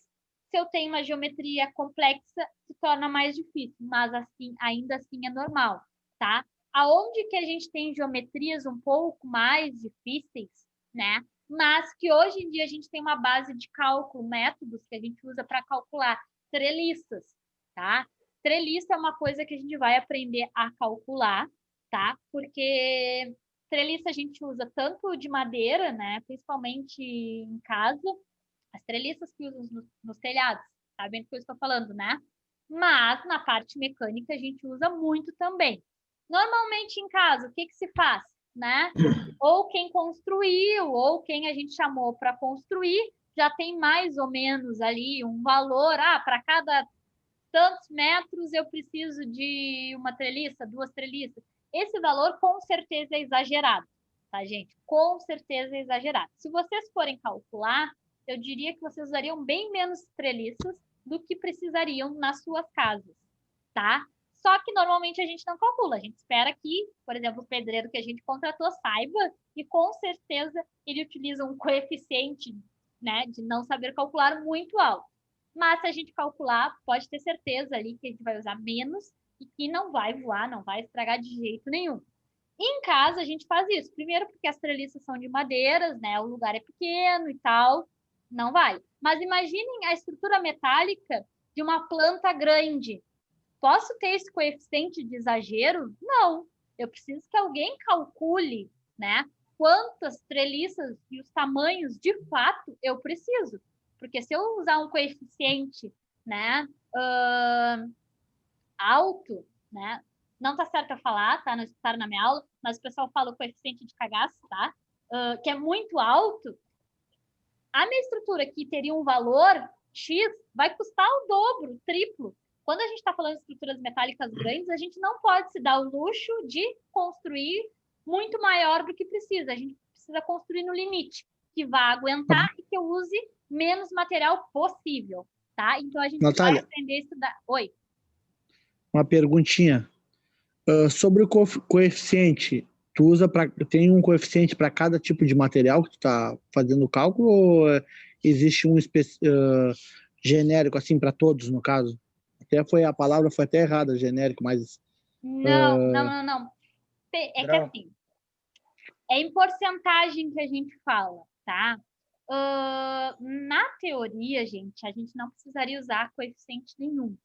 se eu tenho uma geometria complexa, se torna mais difícil. Mas, assim, ainda assim é normal, tá? Aonde que a gente tem geometrias um pouco mais difíceis, né? Mas que hoje em dia a gente tem uma base de cálculo, métodos que a gente usa para calcular treliças, tá? Treliça é uma coisa que a gente vai aprender a calcular, tá? Porque treliça a gente usa tanto de madeira, né? Principalmente em casa, as treliças que usam nos telhados, sabem do que eu estou falando, né? Mas na parte mecânica a gente usa muito também. Normalmente em casa, o que se faz, né? Ou quem construiu, ou quem a gente chamou para construir, já tem mais ou menos ali um valor, para cada tantos metros eu preciso de uma treliça, 2 treliças. Esse valor com certeza é exagerado, tá, gente? Com certeza é exagerado. Se vocês forem calcular, eu diria que vocês usariam bem menos treliças do que precisariam nas suas casas, tá? Só que normalmente a gente não calcula, a gente espera que, por exemplo, o pedreiro que a gente contratou saiba e com certeza ele utiliza um coeficiente, né, de não saber calcular muito alto. Mas se a gente calcular, pode ter certeza ali que a gente vai usar menos e que não vai voar, não vai estragar de jeito nenhum. Em casa, a gente faz isso. Primeiro, porque as treliças são de madeiras, né? O lugar é pequeno e tal, não vai. Mas imaginem a estrutura metálica de uma planta grande. Posso ter esse coeficiente de exagero? Não. Eu preciso que alguém calcule, né? quantas treliças e os tamanhos de fato eu preciso. Porque se eu usar um coeficiente, né, alto, né, não tá certo eu falar, tá? Não escutaram na minha aula, mas o pessoal fala o coeficiente de cagaço, tá? Que é muito alto, a minha estrutura que teria um valor X vai custar o dobro, o triplo. Quando a gente está falando de estruturas metálicas grandes, a gente não pode se dar o luxo de construir muito maior do que precisa. A gente precisa construir no limite, que vá aguentar e que eu use menos material possível, tá? Então, a gente Natália, vai aprender a estudar. Oi. uma perguntinha. Sobre o coeficiente, tem um coeficiente para cada tipo de material que tu está fazendo o cálculo ou existe um genérico assim para todos, no caso? A palavra foi até errada, genérico, mas... Não. É que assim, é em porcentagem que a gente fala, tá? Na teoria, gente, a gente não precisaria usar coeficiente nenhum,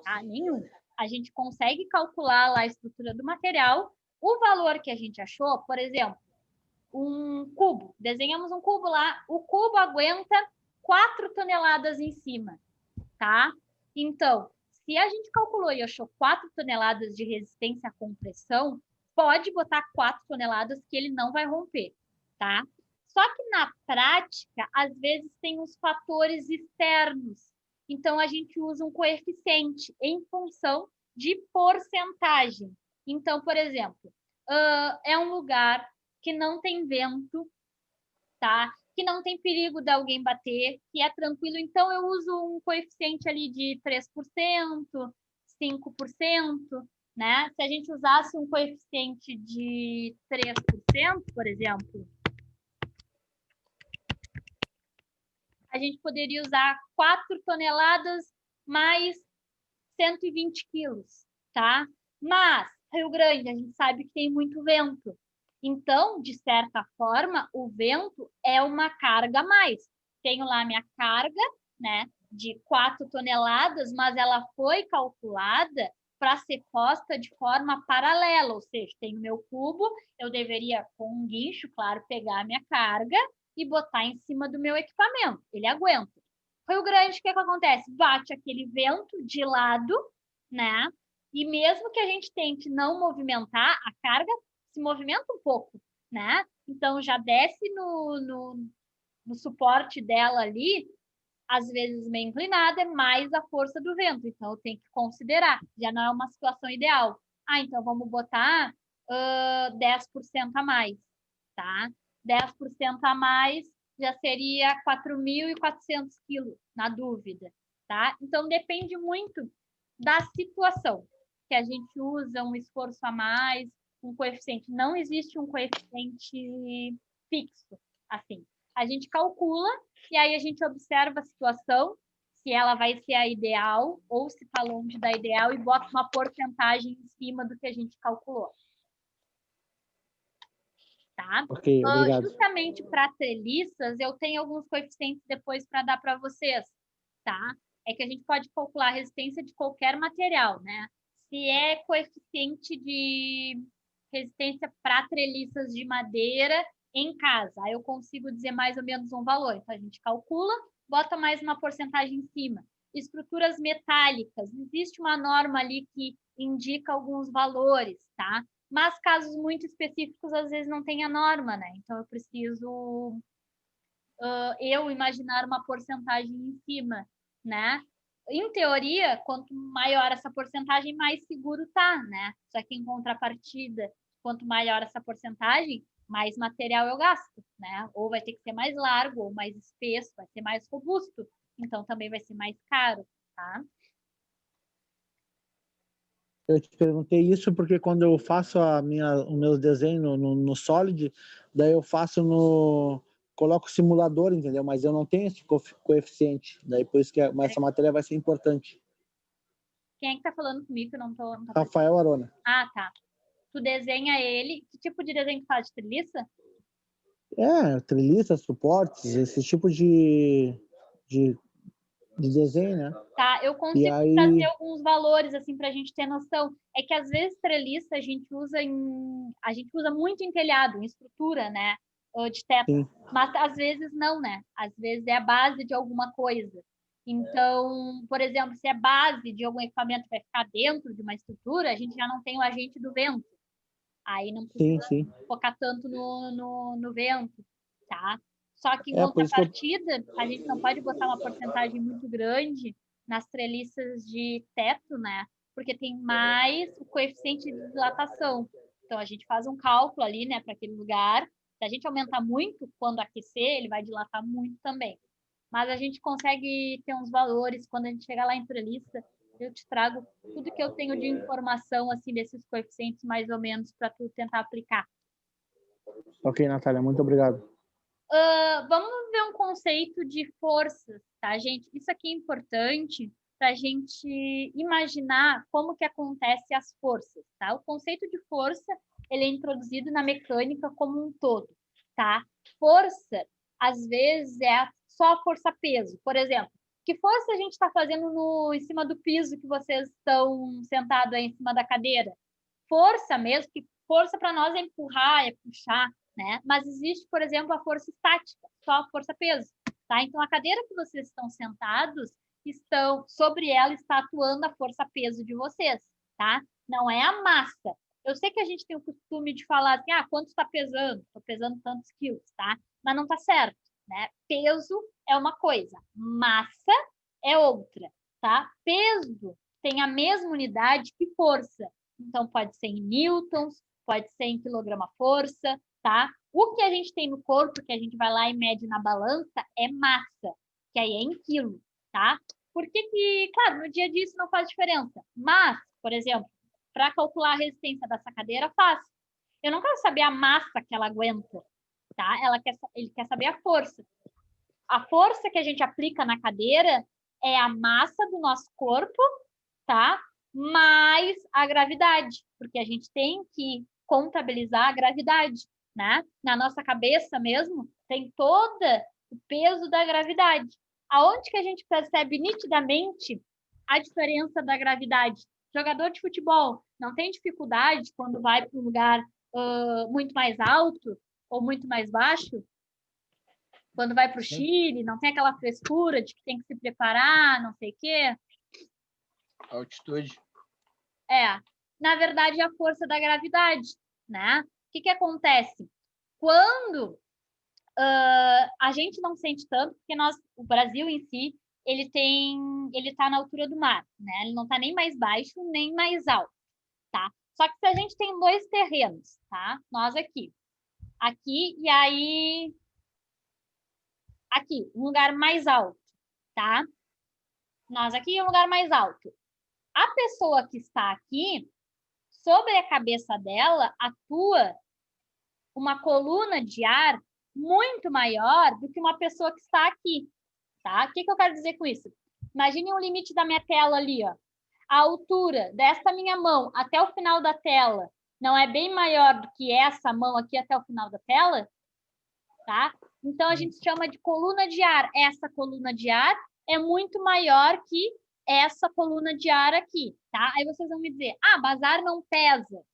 tá? Nenhum. A gente consegue calcular lá a estrutura do material, o valor que a gente achou, por exemplo, um cubo. Desenhamos um cubo lá, o cubo aguenta 4 toneladas em cima, tá? Então, se a gente calculou e achou 4 toneladas de resistência à compressão, pode botar 4 toneladas que ele não vai romper, tá? Só que na prática, às vezes tem uns fatores externos. Então, a gente usa um coeficiente em função de porcentagem. Então, por exemplo, é um lugar que não tem vento, tá? Que não tem perigo de alguém bater, que é tranquilo. Então, eu uso um coeficiente ali de 3%, 5%, né? Se a gente usasse um coeficiente de 3%, por exemplo, a gente poderia usar 4 toneladas mais 120 quilos, tá? Mas, Rio Grande, a gente sabe que tem muito vento. Então, de certa forma, o vento é uma carga a mais. Tenho lá minha carga, né, de 4 toneladas, mas ela foi calculada para ser posta de forma paralela, ou seja, tenho meu cubo, eu deveria, com um guincho, claro, pegar a minha carga e botar em cima do meu equipamento. Ele aguenta. Rio Grande, o que acontece? Bate aquele vento de lado, né? E mesmo que a gente tente não movimentar, a carga se movimenta um pouco, né? Então, já desce no suporte dela ali, às vezes meio inclinada, é mais a força do vento. Então, eu tenho que considerar. Já não é uma situação ideal. Então vamos botar 10% a mais, tá? 10% a mais já seria 4.400 quilos, na dúvida, tá? Então, depende muito da situação, que a gente usa um esforço a mais, um coeficiente. Não existe um coeficiente fixo, assim. A gente calcula e aí a gente observa a situação, se ela vai ser a ideal ou se está longe da ideal e bota uma porcentagem em cima do que a gente calculou. Tá? Ok, obrigado. Justamente para treliças, eu tenho alguns coeficientes depois para dar para vocês, tá? É que a gente pode calcular a resistência de qualquer material, né? Se é coeficiente de resistência para treliças de madeira em casa, aí eu consigo dizer mais ou menos um valor. Então, a gente calcula, bota mais uma porcentagem em cima. Estruturas metálicas, existe uma norma ali que indica alguns valores, tá? Mas casos muito específicos, às vezes, não tem a norma, né? Então, eu preciso eu imaginar uma porcentagem em cima, né? Em teoria, quanto maior essa porcentagem, mais seguro tá, né? Só que em contrapartida, quanto maior essa porcentagem, mais material eu gasto, né? Ou vai ter que ser mais largo, ou mais espesso, vai ser mais robusto. Então, também vai ser mais caro, tá? Eu te perguntei isso porque quando eu faço os meus desenhos no Solid, daí eu coloco o simulador, entendeu? Mas eu não tenho esse coeficiente. Daí por isso que essa matéria vai ser importante. Quem é que tá falando comigo que eu não tô Rafael Arona. Ah, tá. Tu desenha ele. Que tipo de desenho tu faz? De treliça? Treliça, suportes, esse tipo de de desenho, né? Tá? Eu consigo E aí- trazer alguns valores, assim, para a gente ter noção. É que, às vezes, treliça a gente usa muito em telhado, em estrutura, né? De teto. Sim. Mas, às vezes, não, né? Às vezes é a base de alguma coisa. Então, por exemplo, se a base de algum equipamento vai ficar dentro de uma estrutura, a gente já não tem o agente do vento. Aí não Sim, precisa sim. focar tanto no vento, tá? Só que, em É, por isso que eu- contrapartida, a gente não pode botar uma porcentagem muito grande nas treliças de teto, né? Porque tem mais o coeficiente de dilatação. Então, a gente faz um cálculo ali, né, para aquele lugar. Se a gente aumentar muito, quando aquecer, ele vai dilatar muito também. Mas a gente consegue ter uns valores. Quando a gente chegar lá em treliça, eu te trago tudo que eu tenho de informação, assim, desses coeficientes, mais ou menos, para tu tentar aplicar. Ok, Natália, muito obrigado. Vamos ver um conceito de forças, tá, gente? Isso aqui é importante para a gente imaginar como que acontece as forças, tá? O conceito de força, ele é introduzido na mecânica como um todo, tá? Força, às vezes, é só a força-peso. Por exemplo, que força a gente está fazendo em cima do piso que vocês estão sentados aí em cima da cadeira? Força mesmo, que força para nós é empurrar, é puxar, né? Mas existe, por exemplo, a força estática, só a força-peso, tá? Então, a cadeira que vocês estão sentados, sobre ela está atuando a força-peso de vocês, tá? Não é a massa. Eu sei que a gente tem o costume de falar assim, quanto está pesando? Estou pesando tantos quilos, tá? Mas não está certo, né? Peso é uma coisa, massa é outra, tá? Peso tem a mesma unidade que força. Então, pode ser em newtons, pode ser em quilograma-força, tá? O que a gente tem no corpo, que a gente vai lá e mede na balança, é massa, que aí é em quilo, tá? Por que, claro, no dia a dia isso não faz diferença. Mas, por exemplo, para calcular a resistência dessa cadeira, faz. Eu não quero saber a massa que ela aguenta, tá? Ele quer saber a força. A força que a gente aplica na cadeira é a massa do nosso corpo, tá? Mais a gravidade, porque a gente tem que contabilizar a gravidade, né? Na nossa cabeça mesmo, tem todo o peso da gravidade. Aonde que a gente percebe nitidamente a diferença da gravidade? Jogador de futebol não tem dificuldade quando vai para um lugar muito mais alto ou muito mais baixo? Quando vai para o Chile, não tem aquela frescura de que tem que se preparar, não sei o quê? Altitude. Na verdade, é a força da gravidade, né? O que acontece? Quando a gente não sente tanto, porque o Brasil em si, ele está na altura do mar, né? Ele não está nem mais baixo, nem mais alto, tá? Só que se a gente tem dois terrenos, tá? Nós aqui e aí aqui, um lugar mais alto, tá? Nós aqui e um lugar mais alto. A pessoa que está aqui, sobre a cabeça dela, atua uma coluna de ar muito maior do que uma pessoa que está aqui, tá? O que eu quero dizer com isso? Imagine o limite da minha tela ali, ó. A altura desta minha mão até o final da tela não é bem maior do que essa mão aqui até o final da tela, tá? Então, a gente chama de coluna de ar. Essa coluna de ar é muito maior que essa coluna de ar aqui, tá? Aí vocês vão me dizer, mas ar não pesa.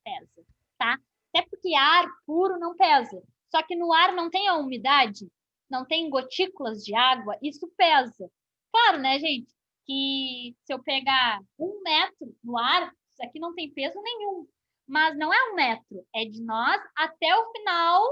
Pesa, tá? Até porque ar puro não pesa. Só que no ar não tem a umidade, não tem gotículas de água, isso pesa. Claro, né, gente? Que se eu pegar 1 metro no ar, isso aqui não tem peso nenhum. Mas não é 1 metro, é de nós até o final,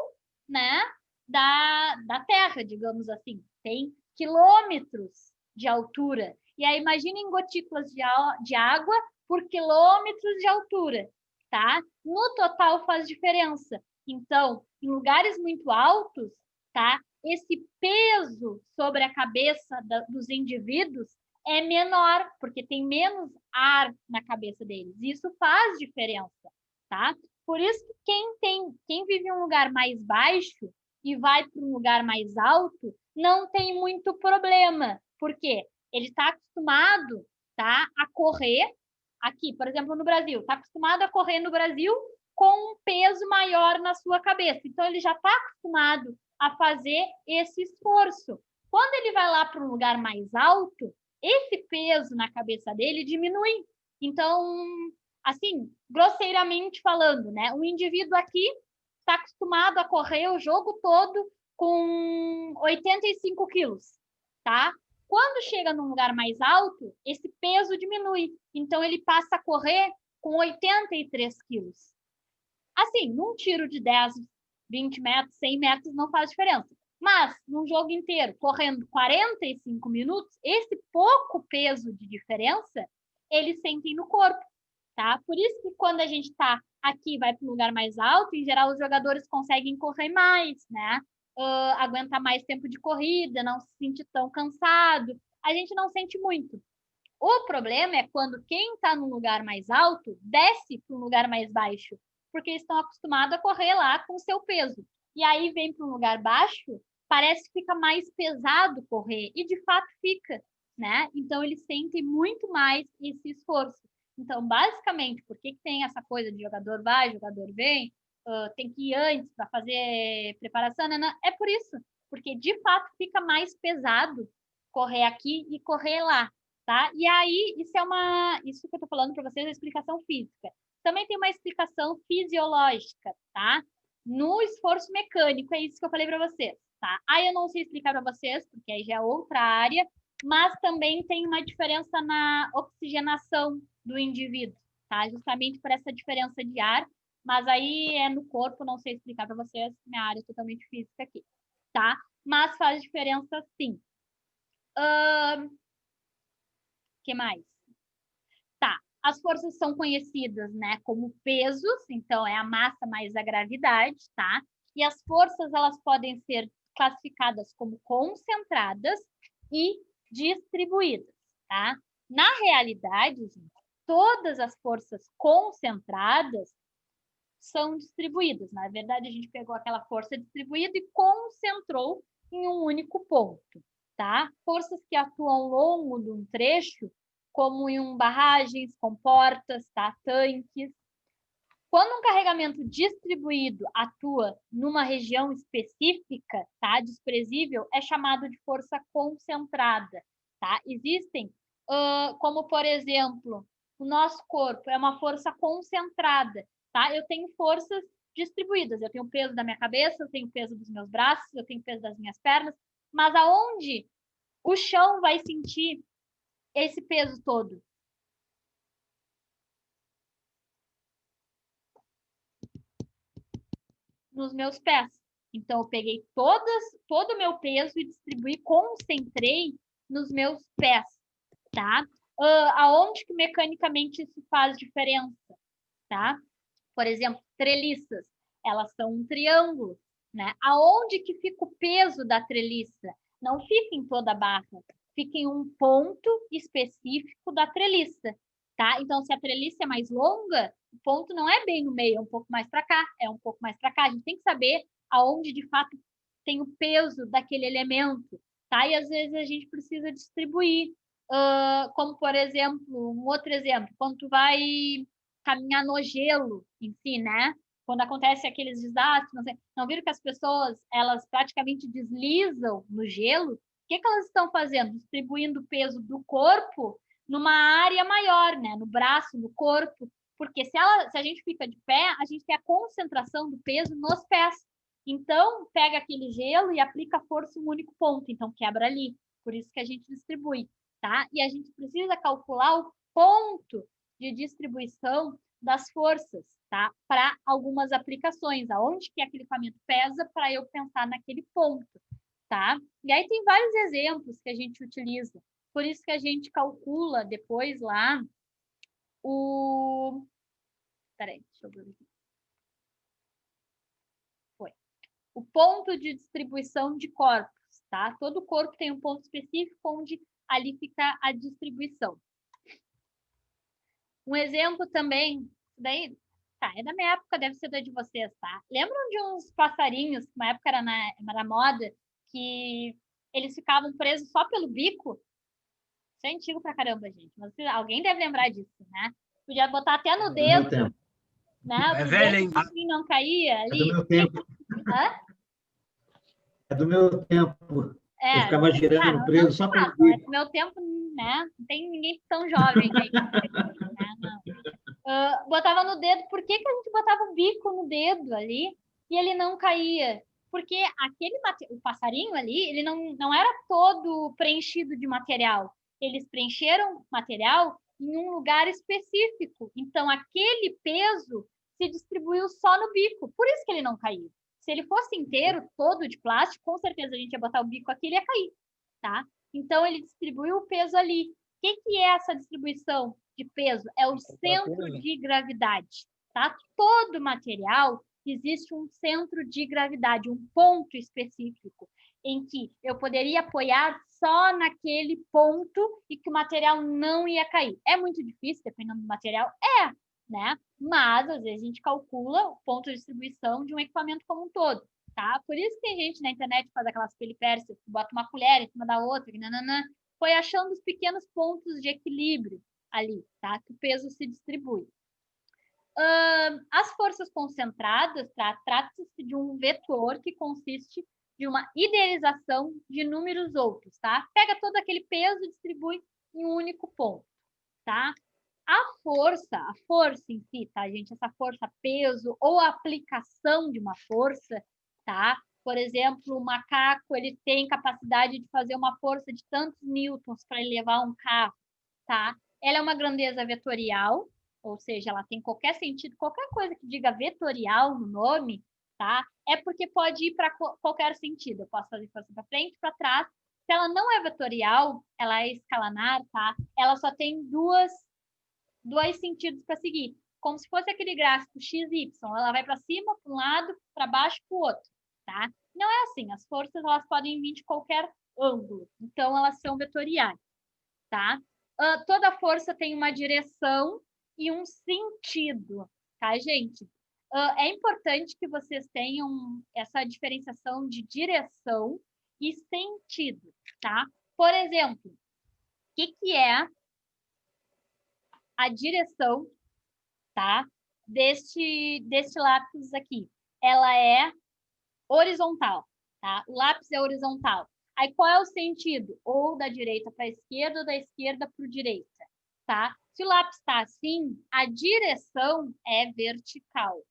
né, da Terra, digamos assim. Tem quilômetros de altura. E aí, imaginem gotículas de água por quilômetros de altura, tá? No total faz diferença. Então, em lugares muito altos, tá? Esse peso sobre a cabeça dos indivíduos é menor, porque tem menos ar na cabeça deles. Isso faz diferença, tá? Por isso que quem vive em um lugar mais baixo e vai para um lugar mais alto, não tem muito problema. Por quê? Ele está acostumado, tá, a correr aqui, por exemplo, no Brasil. Está acostumado a correr no Brasil com um peso maior na sua cabeça. Então, ele já está acostumado a fazer esse esforço. Quando ele vai lá para um lugar mais alto, esse peso na cabeça dele diminui. Então, assim, grosseiramente falando, né? Um indivíduo aqui está acostumado a correr o jogo todo com 85 quilos, tá? Quando chega num lugar mais alto, esse peso diminui. Então, ele passa a correr com 83 quilos. Assim, num tiro de 10, 20 metros, 100 metros não faz diferença. Mas, num jogo inteiro, correndo 45 minutos, esse pouco peso de diferença, eles sentem no corpo, tá? Por isso que quando a gente está aqui, vai para um lugar mais alto, em geral os jogadores conseguem correr mais, né? Aguentar mais tempo de corrida, não se sentir tão cansado. A gente não sente muito. O problema é quando quem está num lugar mais alto desce para um lugar mais baixo, porque eles estão acostumados a correr lá com o seu peso. E aí vem para um lugar baixo, parece que fica mais pesado correr, e de fato fica, né? Então eles sentem muito mais esse esforço. Então, basicamente, por que tem essa coisa de jogador vai, jogador vem, tem que ir antes para fazer preparação, né? É por isso, porque de fato fica mais pesado correr aqui e correr lá, tá? E aí, isso que eu tô falando para vocês é explicação física. Também tem uma explicação fisiológica, tá? No esforço mecânico, é isso que eu falei para vocês, tá? Aí eu não sei explicar para vocês, porque aí já é outra área, mas também tem uma diferença na oxigenação do indivíduo, tá? Justamente por essa diferença de ar, mas aí é no corpo, não sei explicar para vocês, minha área é totalmente física aqui, tá? Mas faz diferença sim. Que mais? Tá, as forças são conhecidas, né, como pesos, então é a massa mais a gravidade, tá? E as forças, elas podem ser classificadas como concentradas e distribuídas, tá? Na realidade, gente, todas as forças concentradas são distribuídas. Na verdade, a gente pegou aquela força distribuída e concentrou em um único ponto, tá? Forças que atuam ao longo de um trecho, como em barragens, comportas, tá? Tanques. Quando um carregamento distribuído atua numa região específica, tá? Desprezível, é chamado de força concentrada, tá? Existem, como por exemplo, o nosso corpo é uma força concentrada, tá? Eu tenho forças distribuídas, eu tenho o peso da minha cabeça, eu tenho o peso dos meus braços, eu tenho o peso das minhas pernas, mas aonde o chão vai sentir esse peso todo? Nos meus pés. Então, eu peguei todo o meu peso e distribuí, concentrei nos meus pés, tá? Aonde que mecanicamente isso faz diferença, tá? Por exemplo, treliças, elas são um triângulo, né? Aonde que fica o peso da treliça? Não fica em toda a barra, fica em um ponto específico da treliça, tá? Então, se a treliça é mais longa, o ponto não é bem no meio, é um pouco mais para cá, é um pouco mais para cá. A gente tem que saber aonde, de fato, tem o peso daquele elemento, tá? E, às vezes, a gente precisa distribuir. Como, por exemplo, um outro exemplo, quando tu vai caminhar no gelo em si, né? Quando acontece aqueles desastres, não viram que as pessoas, elas praticamente deslizam no gelo? O que elas estão fazendo? Distribuindo o peso do corpo numa área maior, né? No braço, no corpo. Porque se a gente fica de pé, a gente tem a concentração do peso nos pés. Então, pega aquele gelo e aplica força em um único ponto. Então, quebra ali. Por isso que a gente distribui, tá? E a gente precisa calcular o ponto de distribuição das forças, tá? Para algumas aplicações, aonde que aquele equipamento pesa para eu pensar naquele ponto, tá? E aí tem vários exemplos que a gente utiliza. Por isso que a gente calcula depois lá o... Peraí, deixa eu ver aqui. Foi. O ponto de distribuição de corpos, tá? Todo corpo tem um ponto específico onde ali fica a distribuição. Um exemplo também, daí, tá, é da minha época, deve ser da de vocês, tá? Lembram de uns passarinhos, que na época era na moda, que eles ficavam presos só pelo bico? Isso é antigo pra caramba, gente. Mas alguém deve lembrar disso, né? Podia botar até no dedo, né? É velho, hein? Assim não caía ali. É do meu tempo. Hã? É do meu tempo. Eu ficava girando no preso só para no meu tempo, né? Não tem ninguém tão jovem aí. Botava no dedo. Por que a gente botava o bico no dedo ali e ele não caía? Porque o passarinho ali, ele não era todo preenchido de material. Eles preencheram material em um lugar específico. Então, aquele peso se distribuiu só no bico. Por isso que ele não caiu. Se ele fosse inteiro, todo de plástico, com certeza a gente ia botar o bico aqui e ele ia cair, tá? Então, ele distribuiu o peso ali. O que é essa distribuição de peso? É o centro de gravidade, tá? Todo material existe um centro de gravidade, um ponto específico, em que eu poderia apoiar só naquele ponto e que o material não ia cair. É muito difícil, dependendo do material? Né? Mas, às vezes, a gente calcula o ponto de distribuição de um equipamento como um todo, tá? Por isso que tem gente na internet que faz aquelas peripécias, que bota uma colher em cima da outra, foi achando os pequenos pontos de equilíbrio ali, tá? Que o peso se distribui. As forças concentradas, tá? Trata-se de um vetor que consiste de uma idealização de inúmeros outros, tá? Pega todo aquele peso e distribui em um único ponto, tá? A força em si, tá, gente? Essa força, peso ou a aplicação de uma força, tá? Por exemplo, o macaco, ele tem capacidade de fazer uma força de tantos newtons para ele levar um carro, tá? Ela é uma grandeza vetorial, ou seja, ela tem qualquer sentido, qualquer coisa que diga vetorial no nome, tá? É porque pode ir para qualquer sentido. Eu posso fazer força para frente, para trás. Se ela não é vetorial, ela é escalanar, tá? Ela só tem dois sentidos para seguir, como se fosse aquele gráfico x, y. Ela vai para cima, para um lado, para baixo, para o outro, tá? Não é assim. As forças, elas podem vir de qualquer ângulo. Então, elas são vetoriais, tá? Toda força tem uma direção e um sentido, tá, gente? É importante que vocês tenham essa diferenciação de direção e sentido, tá? Por exemplo, o que é a direção, tá? Deste lápis aqui. Ela é horizontal, tá? O lápis é horizontal. Aí qual é o sentido? Ou da direita para a esquerda, ou da esquerda para a direita, tá? Se o lápis está assim, a direção é vertical,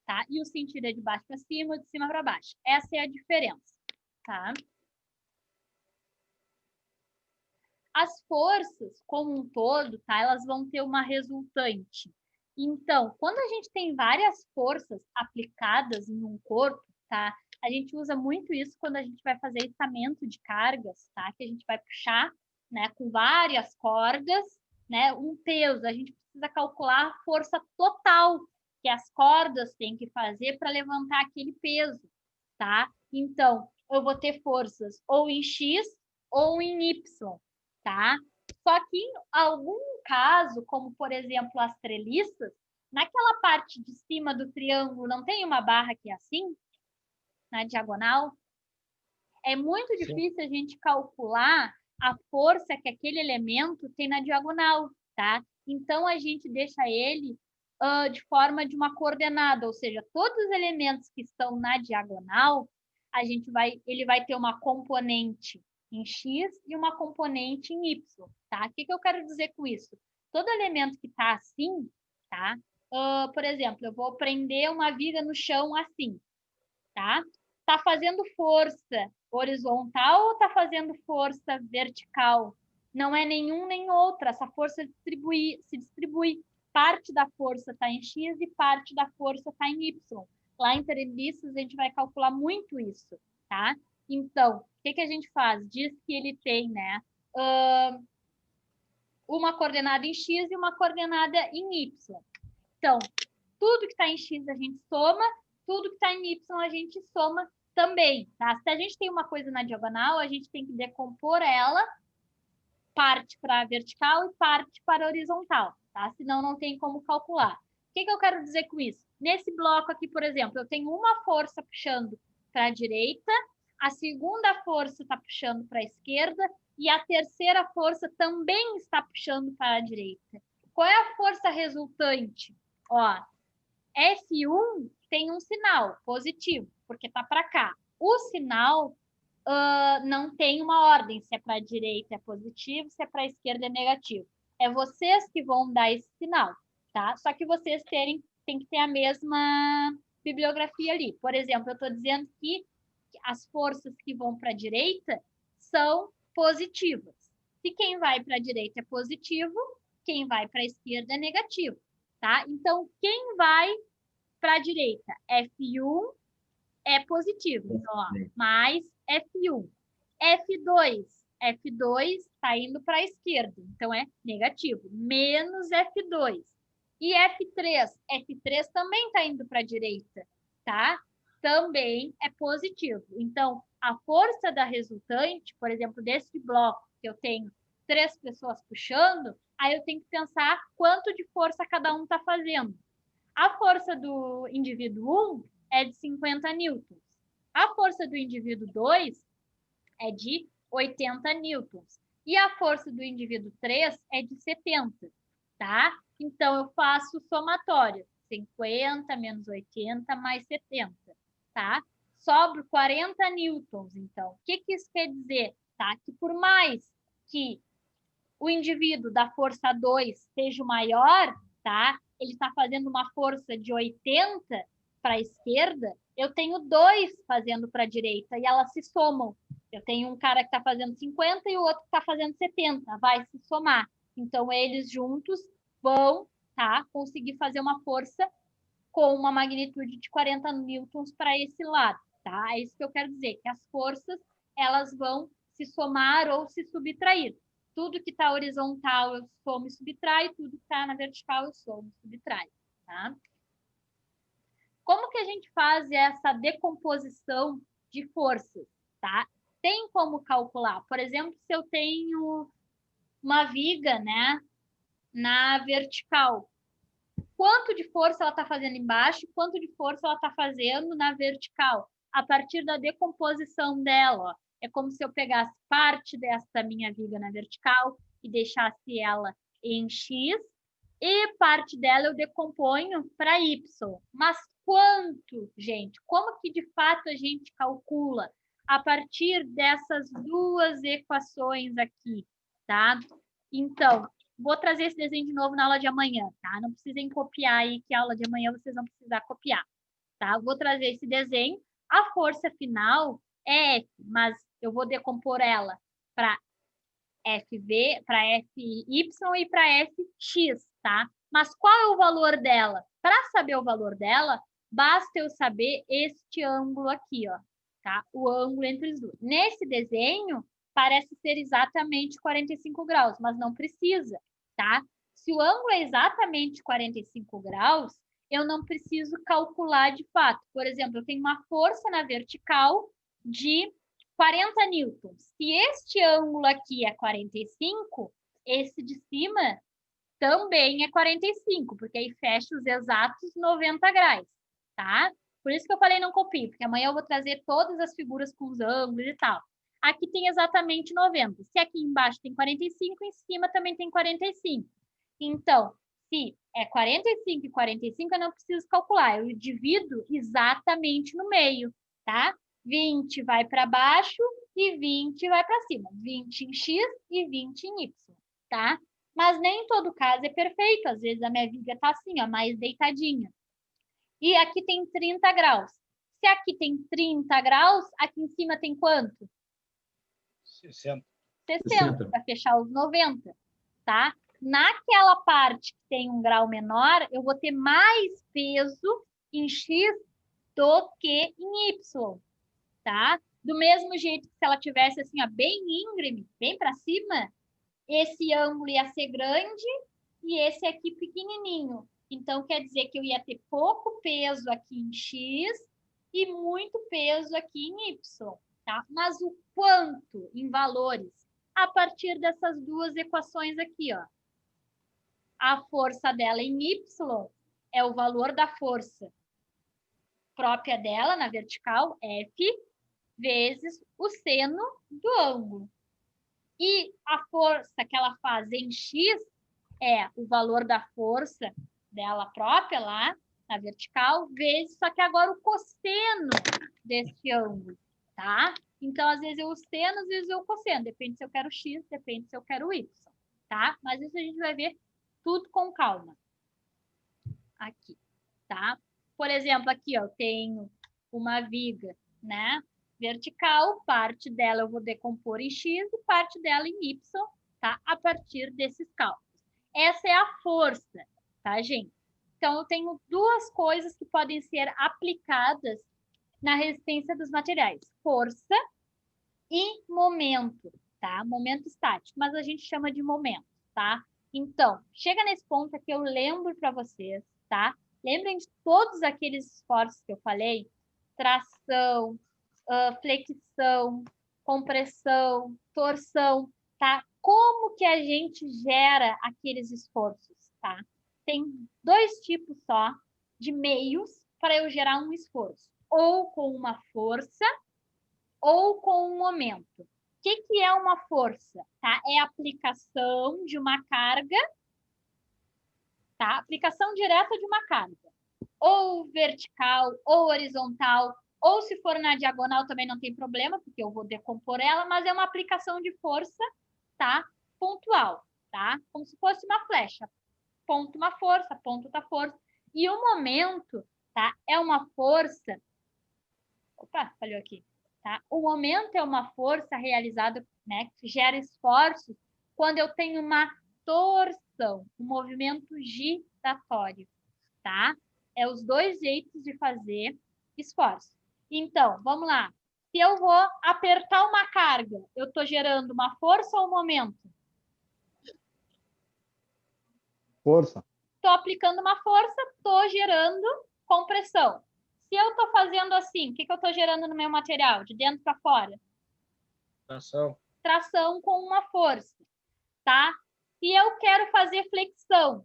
tá? E o sentido é de baixo para cima, ou de cima para baixo. Essa é a diferença, tá? As forças, como um todo, tá? Elas vão ter uma resultante. Então, quando a gente tem várias forças aplicadas em um corpo, tá? A gente usa muito isso quando a gente vai fazer içamento de cargas, tá? Que a gente vai puxar, né, com várias cordas, né, um peso. A gente precisa calcular a força total que as cordas têm que fazer para levantar aquele peso, tá? Então, eu vou ter forças ou em X ou em Y, tá? Só que em algum caso, como por exemplo as treliças, naquela parte de cima do triângulo não tem uma barra que é assim, na diagonal? É muito difícil a gente calcular a força que aquele elemento tem na diagonal, tá? Então, a gente deixa ele de forma de uma coordenada, ou seja, todos os elementos que estão na diagonal, ele vai ter uma componente em X e uma componente em Y, tá? O que eu quero dizer com isso? Todo elemento que está assim, tá? Por exemplo, eu vou prender uma viga no chão assim, tá? Tá fazendo força horizontal ou tá fazendo força vertical? Não é nenhum nem outro. Essa força se distribui. Parte da força está em X e parte da força está em Y. Lá em treliças a gente vai calcular muito isso, tá? Então, o que a gente faz? Diz que ele tem, né, uma coordenada em X e uma coordenada em Y. Então, tudo que está em X a gente soma, tudo que está em Y a gente soma também, tá? Se a gente tem uma coisa na diagonal, a gente tem que decompor ela, parte para vertical e parte para horizontal, tá? Senão não tem como calcular. O que eu quero dizer com isso? Nesse bloco aqui, por exemplo, eu tenho uma força puxando para a direita, a segunda força está puxando para a esquerda e a terceira força também está puxando para a direita. Qual é a força resultante? Ó, F1 tem um sinal positivo, porque está para cá. O sinal não tem uma ordem, se é para a direita é positivo, se é para a esquerda é negativo. É vocês que vão dar esse sinal, tá? Só que vocês têm que ter a mesma bibliografia ali. Por exemplo, eu estou dizendo que as forças que vão para a direita são positivas. Se quem vai para a direita é positivo, quem vai para a esquerda é negativo, tá? Então, quem vai para a direita, F1 é positivo, então, ó, mais F1. F2 está indo para a esquerda, então é negativo, menos F2. E F3 também está indo para a direita, tá? Também é positivo. Então, a força da resultante, por exemplo, desse bloco que eu tenho 3 pessoas puxando, aí eu tenho que pensar quanto de força cada um está fazendo. A força do indivíduo 1 é de 50 newtons. A força do indivíduo 2 é de 80 newtons. E a força do indivíduo 3 é de 70, tá? Então, eu faço o somatório. 50 menos 80 mais 70, tá? Sobra 40 newtons, então. O que isso quer dizer? Tá? Que por mais que o indivíduo da força 2 seja o maior, tá? Ele está fazendo uma força de 80 para a esquerda, eu tenho 2 fazendo para a direita e elas se somam. Eu tenho um cara que está fazendo 50 e o outro que está fazendo 70, vai se somar. Então, eles juntos vão, tá, conseguir fazer uma força com uma magnitude de 40 newtons para esse lado, tá? É isso que eu quero dizer, que as forças, elas vão se somar ou se subtrair. Tudo que está horizontal eu somo e subtraio, tudo que está na vertical eu somo e subtraio, tá? Como que a gente faz essa decomposição de forças, tá? Tem como calcular. Por exemplo, se eu tenho uma viga, né, na vertical, quanto de força ela está fazendo embaixo, quanto de força ela está fazendo na vertical, a partir da decomposição dela, ó. É como se eu pegasse parte dessa minha viga na vertical e deixasse ela em X, e parte dela eu decomponho para Y. Mas quanto, gente? Como que de fato a gente calcula a partir dessas 2 equações aqui, tá? Então, vou trazer esse desenho de novo na aula de amanhã, tá? Não precisem copiar aí, que a aula de amanhã vocês vão precisar copiar, tá? Vou trazer esse desenho. A força final é F, mas eu vou decompor ela para FV, para FY e para FX, tá? Mas qual é o valor dela? Para saber o valor dela, basta eu saber este ângulo aqui, ó, tá? O ângulo entre os dois. Nesse desenho, parece ser exatamente 45 graus, mas não precisa, tá? Se o ângulo é exatamente 45 graus, eu não preciso calcular de fato. Por exemplo, eu tenho uma força na vertical de 40 newtons. Se este ângulo aqui é 45, esse de cima também é 45, porque aí fecha os exatos 90 graus, tá? Por isso que eu falei não copie, porque amanhã eu vou trazer todas as figuras com os ângulos e tal. Aqui tem exatamente 90. Se aqui embaixo tem 45, em cima também tem 45. Então, se é 45 e 45, eu não preciso calcular. Eu divido exatamente no meio, tá? 20 vai para baixo e 20 vai para cima. 20 em X e 20 em Y, tá? Mas nem em todo caso é perfeito. Às vezes a minha viga está assim, ó, mais deitadinha. E aqui tem 30 graus. Se aqui tem 30 graus, aqui em cima tem quanto? 60. 60, para fechar os 90, tá? Naquela parte que tem um grau menor, eu vou ter mais peso em X do que em Y, tá? Do mesmo jeito que se ela tivesse assim, ó, bem íngreme, bem para cima, esse ângulo ia ser grande e esse aqui pequenininho. Então, quer dizer que eu ia ter pouco peso aqui em X e muito peso aqui em Y, tá? Mas o quanto em valores? A partir dessas 2 equações aqui, ó. A força dela em Y é o valor da força própria dela na vertical, F, vezes o seno do ângulo. E a força que ela faz em X é o valor da força dela própria lá na vertical, vezes, só que agora o cosseno desse ângulo, tá? Então, às vezes eu uso seno, às vezes eu cosseno. Depende se eu quero x, depende se eu quero y, tá? Mas isso a gente vai ver tudo com calma. Aqui, tá? Por exemplo, aqui, ó, eu tenho uma viga, né? Vertical, parte dela eu vou decompor em x e parte dela em y, tá? A partir desses cálculos. Essa é a força, tá, gente? Então, eu tenho duas coisas que podem ser aplicadas na resistência dos materiais. Força e momento, tá? Momento estático, mas a gente chama de momento, tá? Então, chega nesse ponto aqui, eu lembro para vocês, tá? Lembrem de todos aqueles esforços que eu falei? Tração, flexão, compressão, torção, tá? Como que a gente gera aqueles esforços, tá? Tem dois tipos só de meios para eu gerar um esforço. Ou com uma força, ou com um momento. O que é uma força? Tá? É a aplicação de uma carga, tá? Aplicação direta de uma carga. Ou vertical, ou horizontal, ou se for na diagonal também não tem problema, porque eu vou decompor ela, mas é uma aplicação de força, tá? Pontual, tá? Como se fosse uma flecha. Ponto uma força, ponto outra força. E o momento, tá? É uma força... Opa, falhou aqui. Tá? O momento é uma força realizada, né, que gera esforços quando eu tenho uma torção, um movimento giratório, tá? É os dois jeitos de fazer esforço. Então, vamos lá. Se eu vou apertar uma carga, eu estou gerando uma força ou um momento? Força. Estou aplicando uma força, estou gerando compressão. Se eu estou fazendo assim, o que eu estou gerando no meu material? De dentro para fora? Tração. Tração com uma força, tá? Se eu quero fazer flexão,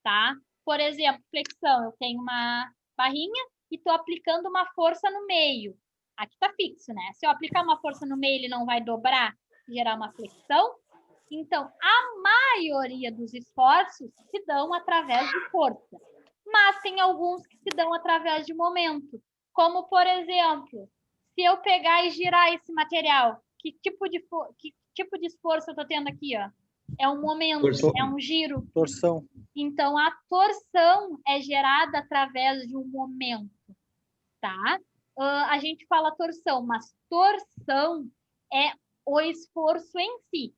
tá? Por exemplo, flexão, eu tenho uma barrinha e estou aplicando uma força no meio. Aqui está fixo, né? Se eu aplicar uma força no meio, ele não vai dobrar e gerar uma flexão. Então, a maioria dos esforços se dão através de força. Mas tem alguns que se dão através de momento. Como, por exemplo, se eu pegar e girar esse material, que tipo de esforço eu estou tendo aqui? Ó? É um momento, Torção. é um giro. Torção. Então, a torção é gerada através de um momento, tá? A gente fala torção, mas torção é o esforço em si,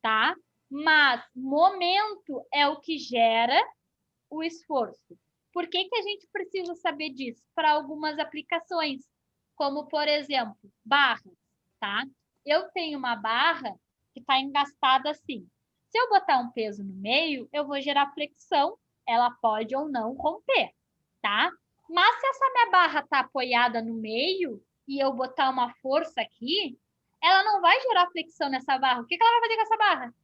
tá? Mas momento é o que gera o esforço. Por que a gente precisa saber disso? Para algumas aplicações, como, por exemplo, barras, tá? Eu tenho uma barra que está engastada assim. Se eu botar um peso no meio, eu vou gerar flexão, ela pode ou não romper, tá? Mas se essa minha barra está apoiada no meio e eu botar uma força aqui, ela não vai gerar flexão nessa barra. O que ela vai fazer com essa barra?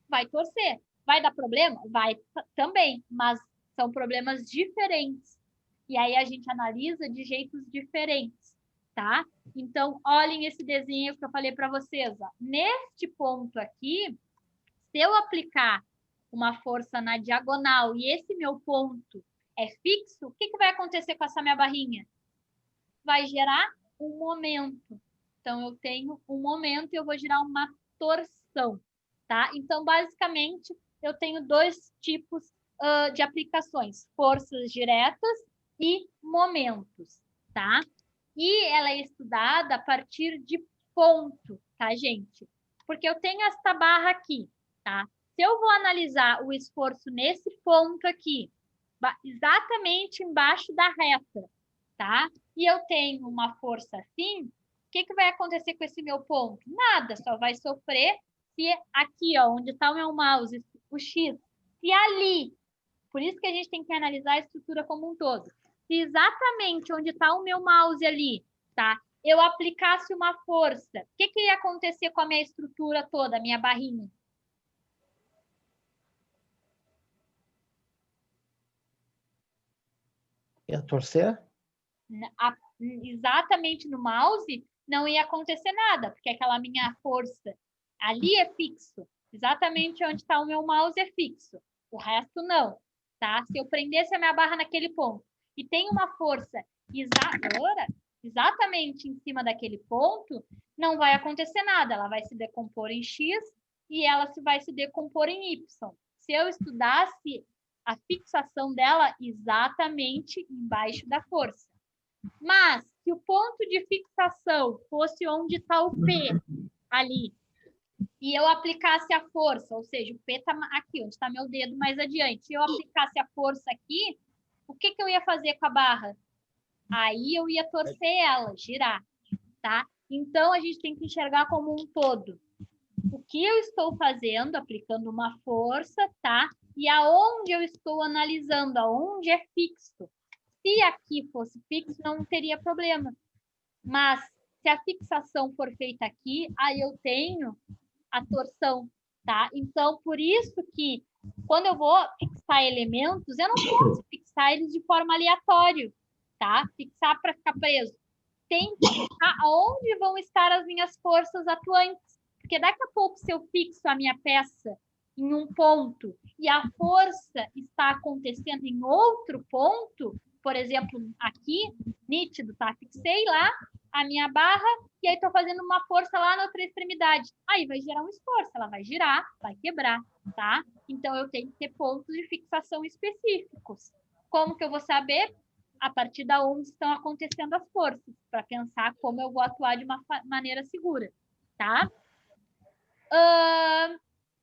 Vai torcer. Vai dar problema? Vai também, mas são problemas diferentes. E aí a gente analisa de jeitos diferentes, tá? Então, olhem esse desenho que eu falei para vocês. Ó. Neste ponto aqui, se eu aplicar uma força na diagonal e esse meu ponto é fixo, o que vai acontecer com essa minha barrinha? Vai gerar um momento. Então, eu tenho um momento e eu vou gerar uma torção, tá? Então, basicamente, eu tenho dois tipos de aplicações, forças diretas e momentos, tá? E ela é estudada a partir de ponto, tá, gente? Porque eu tenho esta barra aqui, tá? Se eu vou analisar o esforço nesse ponto aqui, exatamente embaixo da reta, tá? E eu tenho uma força assim, o que vai acontecer com esse meu ponto? Nada, só vai sofrer se aqui, ó, onde está o meu mouse, o X, se ali, por isso que a gente tem que analisar a estrutura como um todo, se exatamente onde está o meu mouse ali, tá? Eu aplicasse uma força, o que ia acontecer com a minha estrutura toda, a minha barrinha? Ia torcer? Exatamente no mouse, não ia acontecer nada, porque aquela minha força ali é fixo. Exatamente onde está o meu mouse é fixo. O resto não, tá? Se eu prendesse a minha barra naquele ponto e tem uma força exatamente em cima daquele ponto, não vai acontecer nada. Ela vai se decompor em X e ela vai se decompor em Y. Se eu estudasse a fixação dela exatamente embaixo da força. Mas, se o ponto de fixação fosse onde está o P, ali, e eu aplicasse a força, ou seja, o P está aqui, onde está meu dedo mais adiante, e eu aplicasse a força aqui, o que eu ia fazer com a barra? Aí eu ia torcer ela, girar, tá? Então, a gente tem que enxergar como um todo. O que eu estou fazendo, aplicando uma força, tá? E aonde eu estou analisando, aonde é fixo. Se aqui fosse fixo, não teria problema. Mas, se a fixação for feita aqui, aí eu tenho a torção, tá? Então, por isso que, quando eu vou fixar elementos, eu não posso fixar eles de forma aleatória, tá? Fixar para ficar preso. Tem que ficar aonde vão estar as minhas forças atuantes. Porque daqui a pouco, se eu fixo a minha peça em um ponto e a força está acontecendo em outro ponto, por exemplo, aqui, nítido, tá? Fixei lá a minha barra e aí estou fazendo uma força lá na outra extremidade. Aí vai gerar um esforço, ela vai girar, vai quebrar, tá? Então, eu tenho que ter pontos de fixação específicos. Como que eu vou saber? A partir da onde estão acontecendo as forças, para pensar como eu vou atuar de uma maneira segura, tá?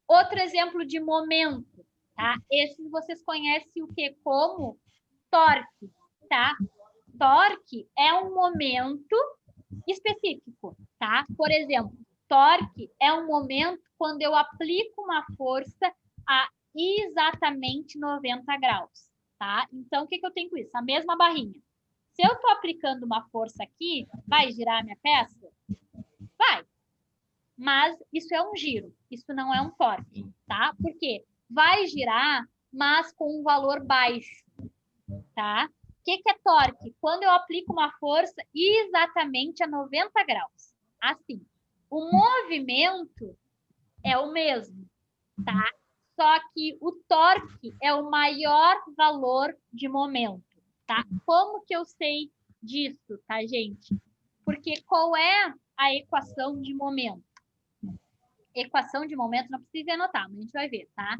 Outro exemplo de momento, tá? Esse vocês conhecem o que? Como torque, tá? Torque é um momento específico, tá? Por exemplo, torque é um momento quando eu aplico uma força a exatamente 90 graus, tá? Então, o que eu tenho com isso? A mesma barrinha. Se eu estou aplicando uma força aqui, vai girar a minha peça? Vai. Mas isso é um giro, isso não é um torque, tá? Por quê? Vai girar, mas com um valor baixo, tá? O que é torque? Quando eu aplico uma força exatamente a 90 graus. Assim, o movimento é o mesmo, tá? Só que o torque é o maior valor de momento, tá? Como que eu sei disso, tá, gente? Porque qual é a equação de momento? Equação de momento, não precisa anotar, mas a gente vai ver, tá?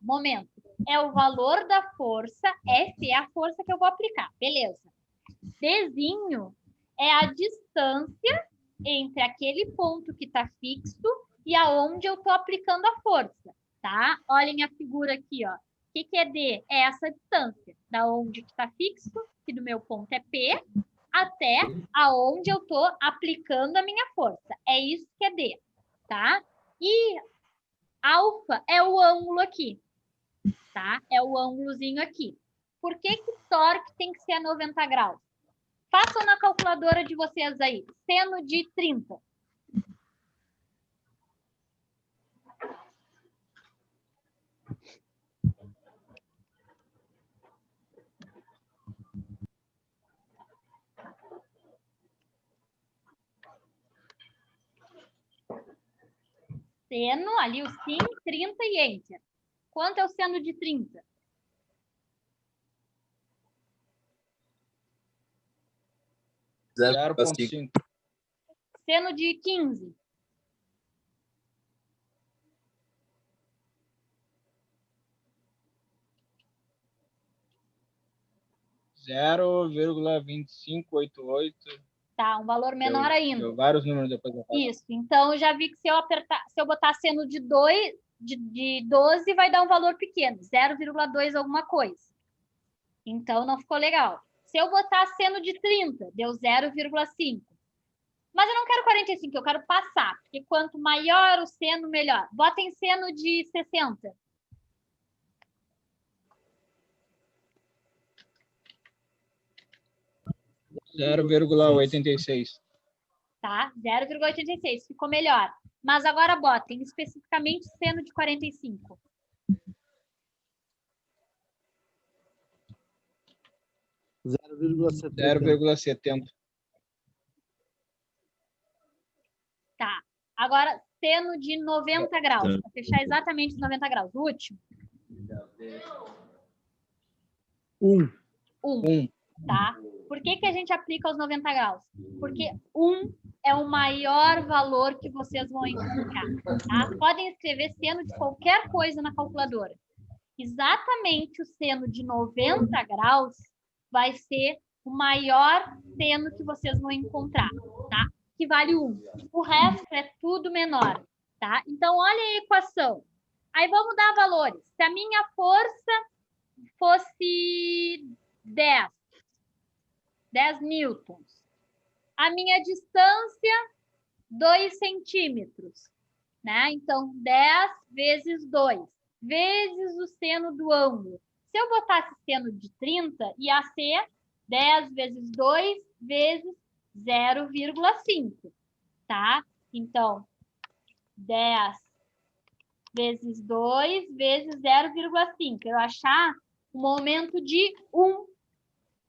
Momento é o valor da força, F é a força que eu vou aplicar, beleza. Dzinho é a distância entre aquele ponto que está fixo e aonde eu estou aplicando a força, tá? Olhem a figura aqui, ó. O que é D? É essa distância, da onde que está fixo, que do meu ponto é P, até aonde eu estou aplicando a minha força. É isso que é D, tá? E alfa é o ângulo aqui, tá? É o ângulozinho aqui. Por que o torque tem que ser a 90 graus? Façam na calculadora de vocês aí. Seno de 30. Seno, ali o sim, 30 e enter. Quanto é o seno de 30? Zero ponto cinco. Seno de 15? 0,2588. Tá, um valor menor ainda. Deu vários números depois da conta. Isso, então eu já vi que se eu botar seno de 12, vai dar um valor pequeno, 0,2 alguma coisa. Então não ficou legal. Se eu botar seno de 30, deu 0,5. Mas eu não quero 45, eu quero passar, porque quanto maior o seno, melhor. Botem seno de 60. ,86. Tá? 0,86, ficou melhor. Mas agora botem especificamente seno de 45. ,70. Tá. Agora, seno de 90 graus. Para fechar exatamente os 90 graus. O último. 1. 1. Tá? Por que a gente aplica os 90 graus? Porque 1 é o maior valor que vocês vão encontrar. Tá? Podem escrever seno de qualquer coisa na calculadora. Exatamente o seno de 90 graus vai ser o maior seno que vocês vão encontrar, tá? Que vale 1. O resto é tudo menor, tá? Então, olha a equação. Aí vamos dar valores. Se a minha força fosse 10 newtons, a minha distância, 2 centímetros, né? Então, 10 vezes 2, vezes o seno do ângulo. Se eu botasse seno de 30, ia ser 10 vezes 2 vezes 0,5, tá? Então, 10 vezes 2 vezes 0,5. Eu achar o momento de 1,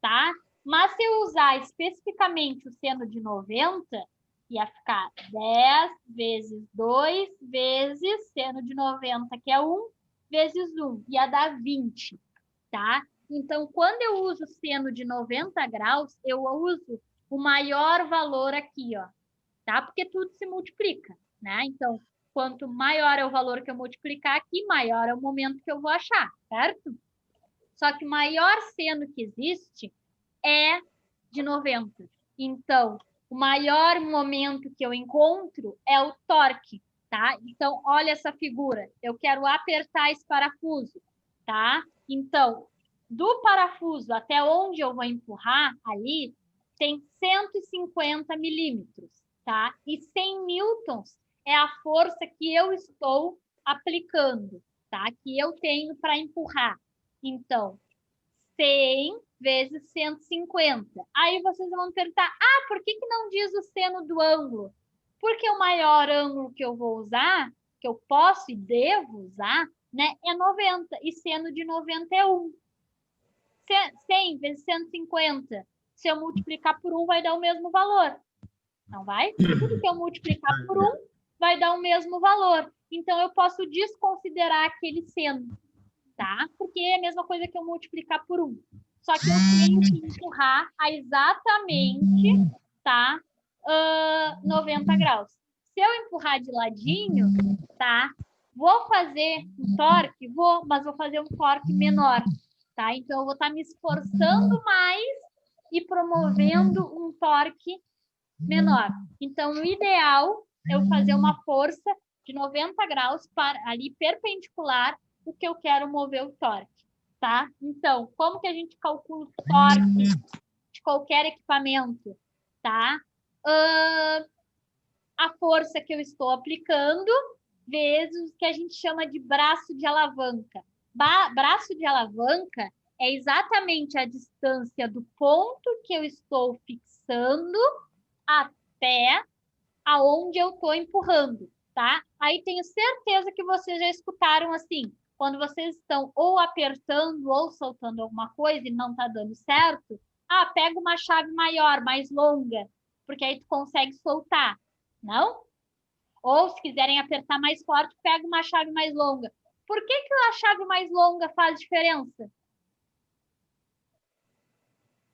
tá? Mas se eu usar especificamente o seno de 90, ia ficar 10 vezes 2 vezes seno de 90, que é 1, vezes 1. Ia dar 20, tá? Então, quando eu uso seno de 90 graus, eu uso o maior valor aqui, ó, tá? Porque tudo se multiplica, né? Então, quanto maior é o valor que eu multiplicar aqui, maior é o momento que eu vou achar, certo? Só que o maior seno que existe é de 90. Então, o maior momento que eu encontro é o torque, tá? Então, olha essa figura. Eu quero apertar esse parafuso, tá? Então, do parafuso até onde eu vou empurrar, ali, tem 150 milímetros, tá? E 100 newtons é a força que eu estou aplicando, tá? Que eu tenho para empurrar. Então, 100 vezes 150. Aí vocês vão me perguntar, por que não diz o seno do ângulo? Porque o maior ângulo que eu vou usar, que eu posso e devo usar, né, é 90. E seno de 90 é 1. 100 vezes 150. Se eu multiplicar por 1, vai dar o mesmo valor. Não vai? Tudo que eu multiplicar por 1 vai dar o mesmo valor. Então, eu posso desconsiderar aquele seno, tá? Porque é a mesma coisa que eu multiplicar por 1. Só que eu tenho que empurrar a exatamente, tá? 90 graus. Se eu empurrar de ladinho, tá? Vou fazer um torque? Vou, mas vou fazer um torque menor, tá? Então, eu vou estar me esforçando mais e promovendo um torque menor. Então, o ideal é eu fazer uma força de 90 graus para ali perpendicular o que eu quero mover o torque, tá? Então, como que a gente calcula o torque de qualquer equipamento, tá? A força que eu estou aplicando vezes o que a gente chama de braço de alavanca. Braço de alavanca é exatamente a distância do ponto que eu estou fixando até aonde eu estou empurrando, tá? Aí tenho certeza que vocês já escutaram assim, quando vocês estão ou apertando ou soltando alguma coisa e não está dando certo, pega uma chave maior, mais longa, porque aí tu consegue soltar, não? Ou se quiserem apertar mais forte, pega uma chave mais longa. Por que a chave mais longa faz diferença?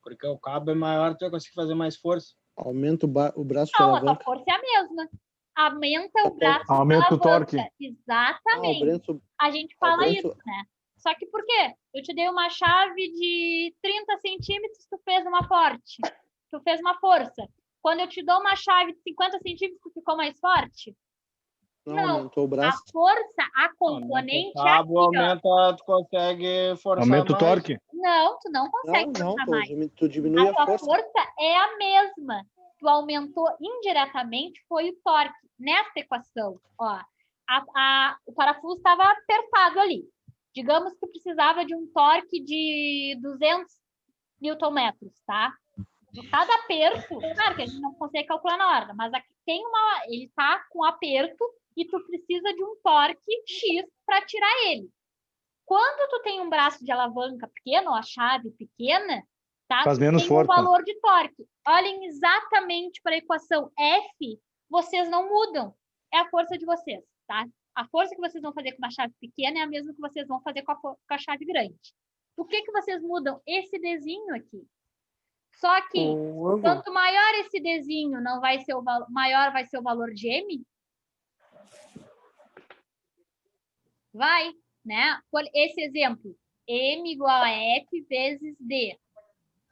Porque o cabo é maior, tu vai conseguir fazer mais força. Aumenta o braço de Não, a alavanca. tua força é a mesma. Aumenta o braço de Aumenta o alavanca. torque. Exatamente. A gente fala isso, né? Só que por quê? Eu te dei uma chave de 30 centímetros, tu fez uma forte. Tu fez uma força. Quando eu te dou uma chave de 50 centímetros, tu ficou mais forte? Não, aumentou o braço. A força, a componente O cabo aumenta, tu consegue forçar Aumenta o mais. torque. Não, tu não consegue forçar mais. Tu diminui A a tua força. força é a mesma. Tu aumentou indiretamente, foi o torque. Nessa equação, ó, o parafuso estava apertado ali. Digamos que precisava de um torque de 200 Nm, tá? Cada aperto, claro que a gente não consegue calcular na hora, mas aqui tem ele está com aperto e tu precisa de um torque X para tirar ele. Quando tu tem um braço de alavanca pequeno, a chave pequena, tá? Faz menos tem força. um valor de torque. Olhem exatamente para a equação F, vocês não mudam. É a força de vocês, tá? A força que vocês vão fazer com uma chave pequena é a mesma que vocês vão fazer com a chave grande. O que vocês mudam? Esse desenho aqui. Só que, quanto maior esse Dzinho, não vai ser maior vai ser o valor de M? Vai, né? Por esse exemplo, M igual a F vezes D.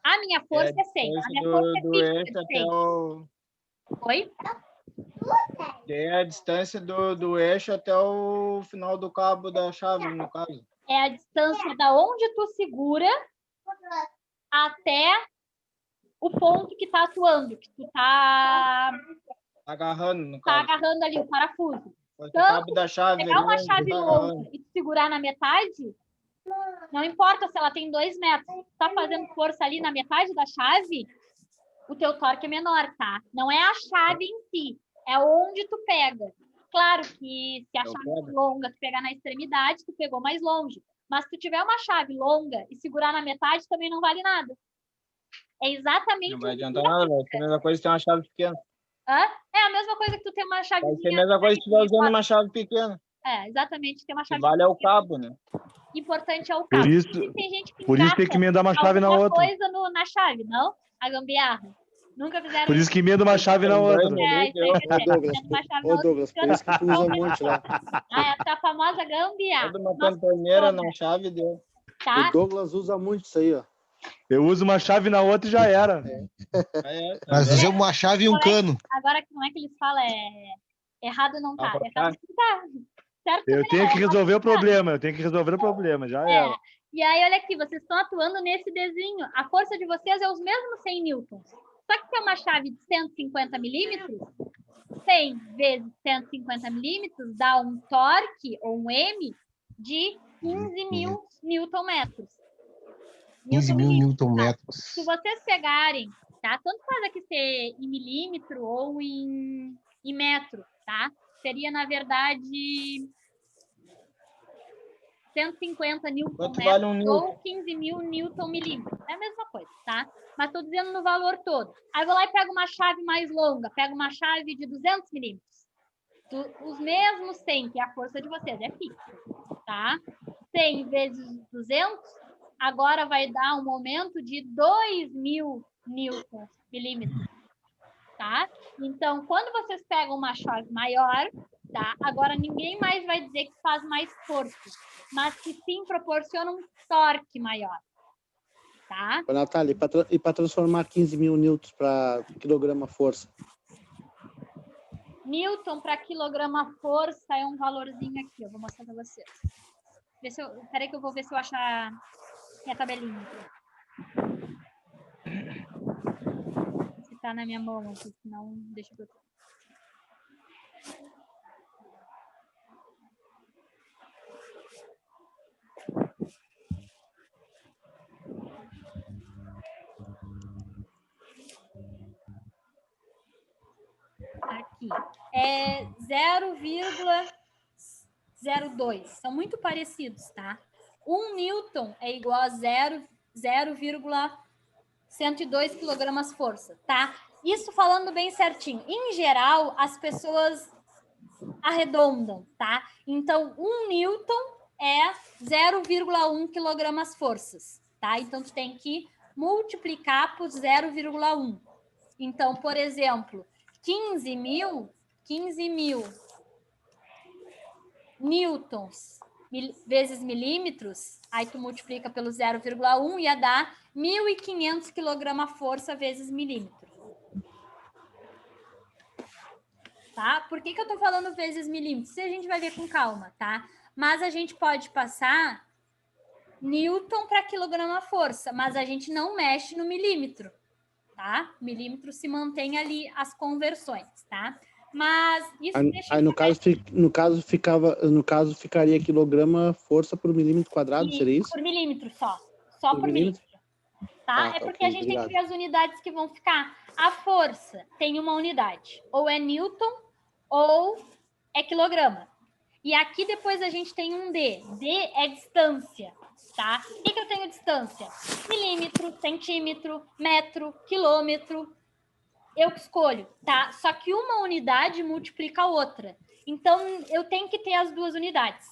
A minha força é 100. A minha força é do fixa eixo de até 100. o... Oi? É a distância do eixo até o final do cabo da chave, no caso. É a distância da onde tu segura até o ponto que tá atuando, que tu tá Agarrando, no tá caso. agarrando ali o parafuso. O Tanto cabo da chave pegar uma ali, chave tá longa agarrando. e tu segurar na metade, não importa se ela tem 2 metros, tu tá fazendo força ali na metade da chave, o teu torque é menor, tá? Não é a chave em si, é onde tu pega. Claro que se a chave for longa, tu pegar na extremidade, tu pegou mais longe. Mas se tu tiver uma chave longa e segurar na metade, também não vale nada. É exatamente... Não vai adiantar nada, vai ser a mesma coisa se tem uma chave pequena. Hã? É a mesma coisa que tu ter uma Vai chavezinha... ser a mesma coisa se estiver usando uma chave pequena. É, exatamente, ter uma O que chave vale é o pequena. cabo, né? Importante é o cabo. isso- Tem gente que Por isso tem que emendar uma chave na alguma outra. coisa na chave, não? A gambiarra. Nunca fizeram Por isso que emenda uma chave na outra. É, isso aí que Ô, Douglas, uma chave na ô, outra. Douglas, por isso que tu usa um monte lá. A famosa gambiarra. Toda uma cantoneira na chave deu. Tá? O Douglas usa muito isso aí, ó. Eu uso uma chave na outra e já era. Nós usamos uma chave e um cano. Agora, como é que eles falam? Errado não tá. Errado não tá. Certo Eu também tenho não, que errado resolver não o problema. Eu tenho que resolver o problema. Já tá. era. E aí, olha aqui, vocês estão atuando nesse desenho. A força de vocês é os mesmos 100 newtons. Só que tem uma chave de 150 milímetros, 100 vezes 150 milímetros dá um torque, ou um M, de 15 mil newton-metros. 15 mil newton-metros. Se vocês pegarem, tá? Tanto faz aqui ser em milímetro ou em metro, tá? Seria, na verdade, 150 Quanto vale um newton-metros newton? ou 15 mil newton-milímetros. É a mesma coisa, tá? Mas estou dizendo no valor todo. Aí vou lá e pego uma chave mais longa, pego uma chave de 200 milímetros. Os mesmos 100, que é a força de vocês, é fixa, tá? 100 vezes 200, agora vai dar um momento de 2.000 newton-milímetros, tá? Então, quando vocês pegam uma chave maior, tá? Agora ninguém mais vai dizer que faz mais força, mas que sim proporciona um torque maior, tá? Ô, Natália, e para transformar 15 mil newtons para quilograma força? Newton para quilograma força é um valorzinho aqui, eu vou mostrar para vocês. Peraí que eu vou ver se eu achar minha tabelinha aqui. Se tá na minha mão aqui, senão deixa eu ver. Aqui. É 0,02. São muito parecidos, tá? 1 newton é igual a 0,102 quilogramas força, tá? Isso falando bem certinho. Em geral, as pessoas arredondam, tá? Então, 1 newton é 0,1 quilogramas forças, tá? Então, tu tem que multiplicar por 0,1. Então, por exemplo, 15 mil newtons vezes milímetros, aí tu multiplica pelo 0,1 ia dar 1.500 quilograma-força vezes milímetro. Tá? Por que eu tô falando vezes milímetros? Isso a gente vai ver com calma, tá? Mas a gente pode passar newton para quilograma-força, mas a gente não mexe no milímetro, tá? Milímetro se mantém ali as conversões, tá? Mas isso Aí no caso ficaria quilograma força por milímetro quadrado, seria isso? Por milímetro só. Só por milímetro. Tá? É porque a gente tem que ver as unidades que vão ficar. A força tem uma unidade. Ou é newton ou é quilograma. E aqui depois a gente tem um D. D é distância, tá? O que eu tenho distância? Milímetro, centímetro, metro, quilômetro. Eu escolho, tá? Só que uma unidade multiplica a outra. Então, eu tenho que ter as duas unidades,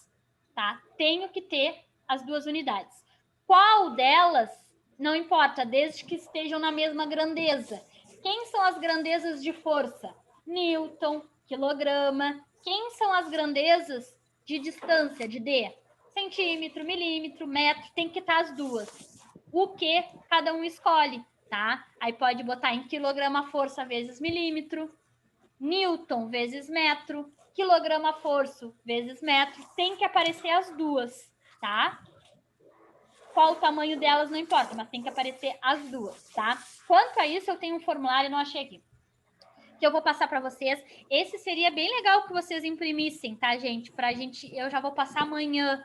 tá? Tenho que ter as duas unidades. Qual delas Não importa, desde que estejam na mesma grandeza. Quem são as grandezas de força? Newton, quilograma. Quem são as grandezas de distância, de D? Centímetro, milímetro, metro, tem que estar as duas. O que cada um escolhe, tá? Aí pode botar em quilograma força vezes milímetro, Newton vezes metro, quilograma força vezes metro, tem que aparecer as duas, tá? Qual o tamanho delas não importa, mas tem que aparecer as duas, tá? Quanto a isso, eu tenho um formulário, não achei aqui, que eu vou passar para vocês. Esse seria bem legal que vocês imprimissem, tá, gente? Eu já vou passar amanhã.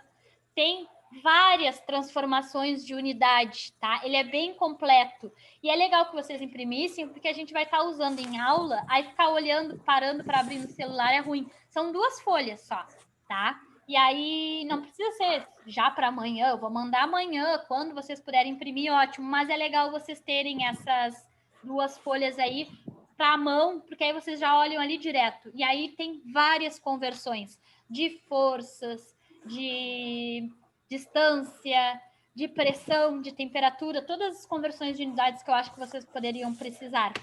Tem várias transformações de unidade, tá? Ele é bem completo. E é legal que vocês imprimissem, porque a gente vai estar usando em aula, aí ficar olhando, parando para abrir no celular é ruim. São 2 folhas só, tá? E aí não precisa ser já para amanhã, eu vou mandar amanhã, quando vocês puderem imprimir, ótimo. Mas é legal vocês terem essas 2 folhas aí para a mão, porque aí vocês já olham ali direto. E aí tem várias conversões de forças, de distância, de pressão, de temperatura, todas as conversões de unidades que eu acho que vocês poderiam precisar.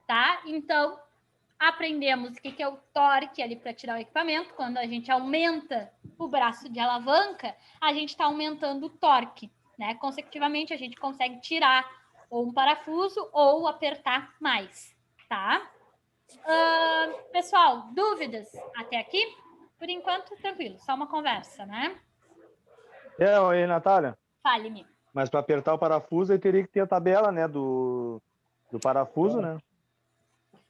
Tá? Então, aprendemos o que é o torque ali para tirar o equipamento. Quando a gente aumenta o braço de alavanca, a gente está aumentando o torque, né? Consecutivamente, a gente consegue tirar ou um parafuso ou apertar mais, tá? Pessoal, dúvidas até aqui? Por enquanto, tranquilo, só uma conversa, né? Aí, Natália? Fale-me. Mas para apertar o parafuso, aí teria que ter a tabela, né, do parafuso, né?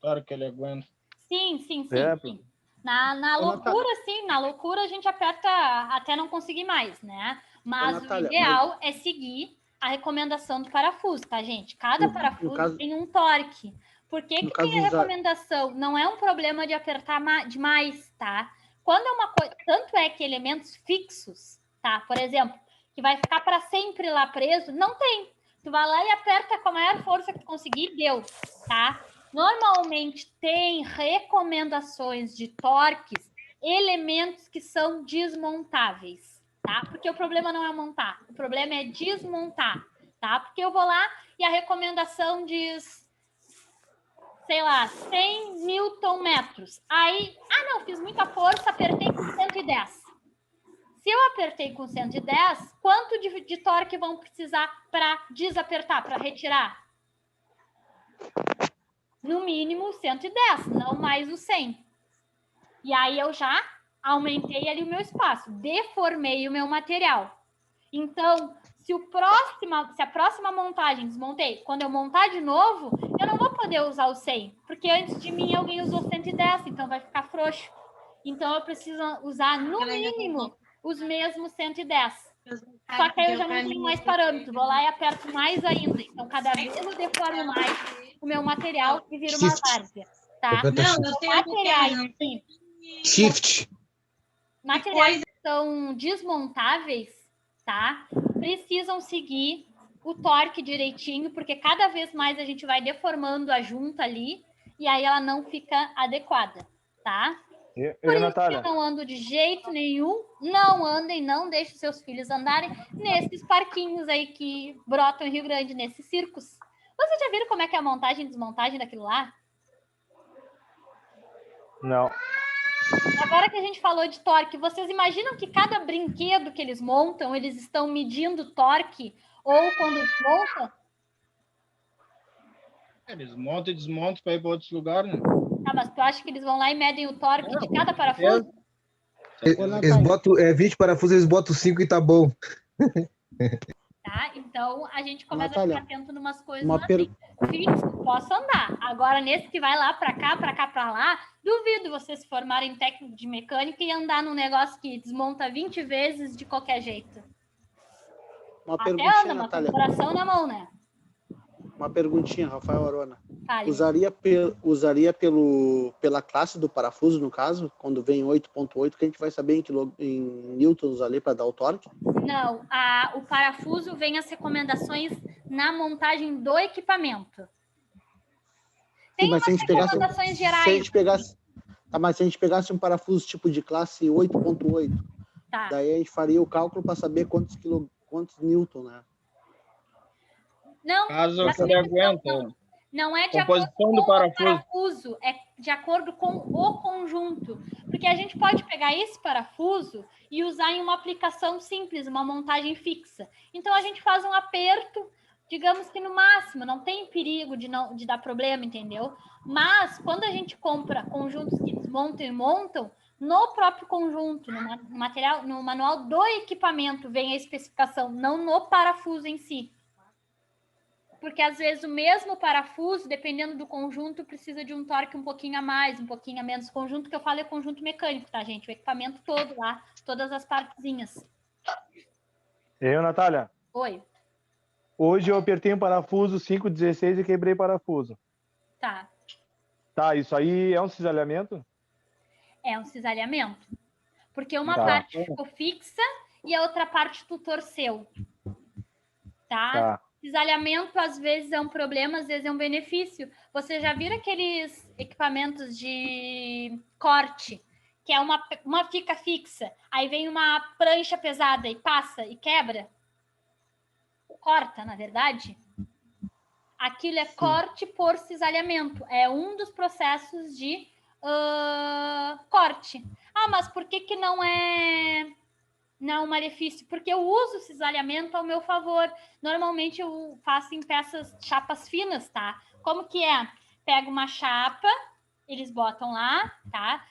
Claro que ele aguenta. Sim. É, sim. Na loucura, sim, na loucura a gente aperta até não conseguir mais, né? Mas Natália, o ideal é seguir a recomendação do parafuso, tá, gente? Cada parafuso tem um torque. Por que tem a recomendação? Não é um problema de apertar demais, tá? Quando é uma coisa... Tanto é que elementos fixos, tá? Por exemplo, que vai ficar para sempre lá preso, não tem. Tu vai lá e aperta com a maior força que conseguir, deu, tá? Normalmente tem recomendações de torques, elementos que são desmontáveis, tá? Porque o problema não é montar, o problema é desmontar, tá? Porque eu vou lá e a recomendação diz, sei lá, 100 newton-metros. Aí, não, fiz muita força, apertei com 110. Se eu apertei com 110, quanto de torque vão precisar para desapertar, para retirar? No mínimo 110, não mais o 100. E aí eu já aumentei ali o meu espaço, deformei o meu material. Então, se a próxima montagem desmontei, quando eu montar de novo, eu não vou poder usar o 100, porque antes de mim alguém usou 110, então vai ficar frouxo. Então eu preciso usar no mínimo os mesmos 110. Só que aí eu já não tenho mais parâmetro, vou lá e aperto mais ainda. Então cada vez eu deformo mais o meu material e vira uma várzea, tá? Materiais, sim. Shift. Materiais que são desmontáveis, tá? Precisam seguir o torque direitinho, porque cada vez mais a gente vai deformando a junta ali e aí ela não fica adequada, tá? Por isso Natália? que eu não ando de jeito nenhum, não andem, não deixem seus filhos andarem nesses parquinhos aí que brotam em Rio Grande, nesses circos. Vocês já viram como é que é a montagem e desmontagem daquilo lá? Não. Agora que a gente falou de torque, vocês imaginam que cada brinquedo que eles montam, eles estão medindo torque? Ou quando desmontam? Eles montam e desmontam para ir para outros lugares, né? Tá, mas tu acha que eles vão lá e medem o torque de cada parafuso? Eles botam 20 parafusos, eles botam 5 e tá bom. Tá? Então, a gente começa Natália, a ficar atento em umas coisas assim. Fixo, posso andar. Agora, nesse que vai lá para cá, para lá, duvido vocês se formarem técnico de mecânica e andar num negócio que desmonta 20 vezes de qualquer jeito. Uma Até perguntinha, anda, mas com Natália. o coração na mão, né? Uma perguntinha, Rafael Arona. Fale. Usaria pela classe do parafuso, no caso, quando vem 8.8, que a gente vai saber em newtons ali para dar o torque? Não, o parafuso vem as recomendações na montagem do equipamento. Tem umas recomendações gerais. Mas se a gente pegasse um parafuso tipo de classe 8.8, tá. Daí a gente faria o cálculo para saber quantos newton, né? Não, Caso presta ele atenção, aguenta. não é de acordo Composição com do o parafuso. parafuso, é de acordo com o conjunto. Porque a gente pode pegar esse parafuso e usar em uma aplicação simples, uma montagem fixa. Então, a gente faz um aperto, digamos que no máximo, não tem perigo de dar problema, entendeu? Mas, quando a gente compra conjuntos que desmontam e montam, no próprio conjunto, no material, no manual do equipamento, vem a especificação, não no parafuso em si. Porque, às vezes, o mesmo parafuso, dependendo do conjunto, precisa de um torque um pouquinho a mais, um pouquinho a menos. Conjunto que eu falo é conjunto mecânico, tá, gente? O equipamento todo lá, todas as partezinhas. Natália, Oi. hoje eu apertei um parafuso 5,16 e quebrei parafuso. Tá. Tá, isso aí é um cisalhamento? É um cisalhamento. Porque uma Tá. parte ficou fixa e a outra parte tu torceu. Tá? Cisalhamento, às vezes, é um problema, às vezes é um benefício. Você já viram aqueles equipamentos de corte, que é uma fica fixa, aí vem uma prancha pesada e passa e quebra? Corta, na verdade. Aquilo é corte por cisalhamento. É um dos processos de corte. Ah, mas por que não é um malefício? Porque eu uso o cisalhamento ao meu favor. Normalmente eu faço em chapas finas, tá? Como que é? Pega uma chapa, eles botam lá, tá?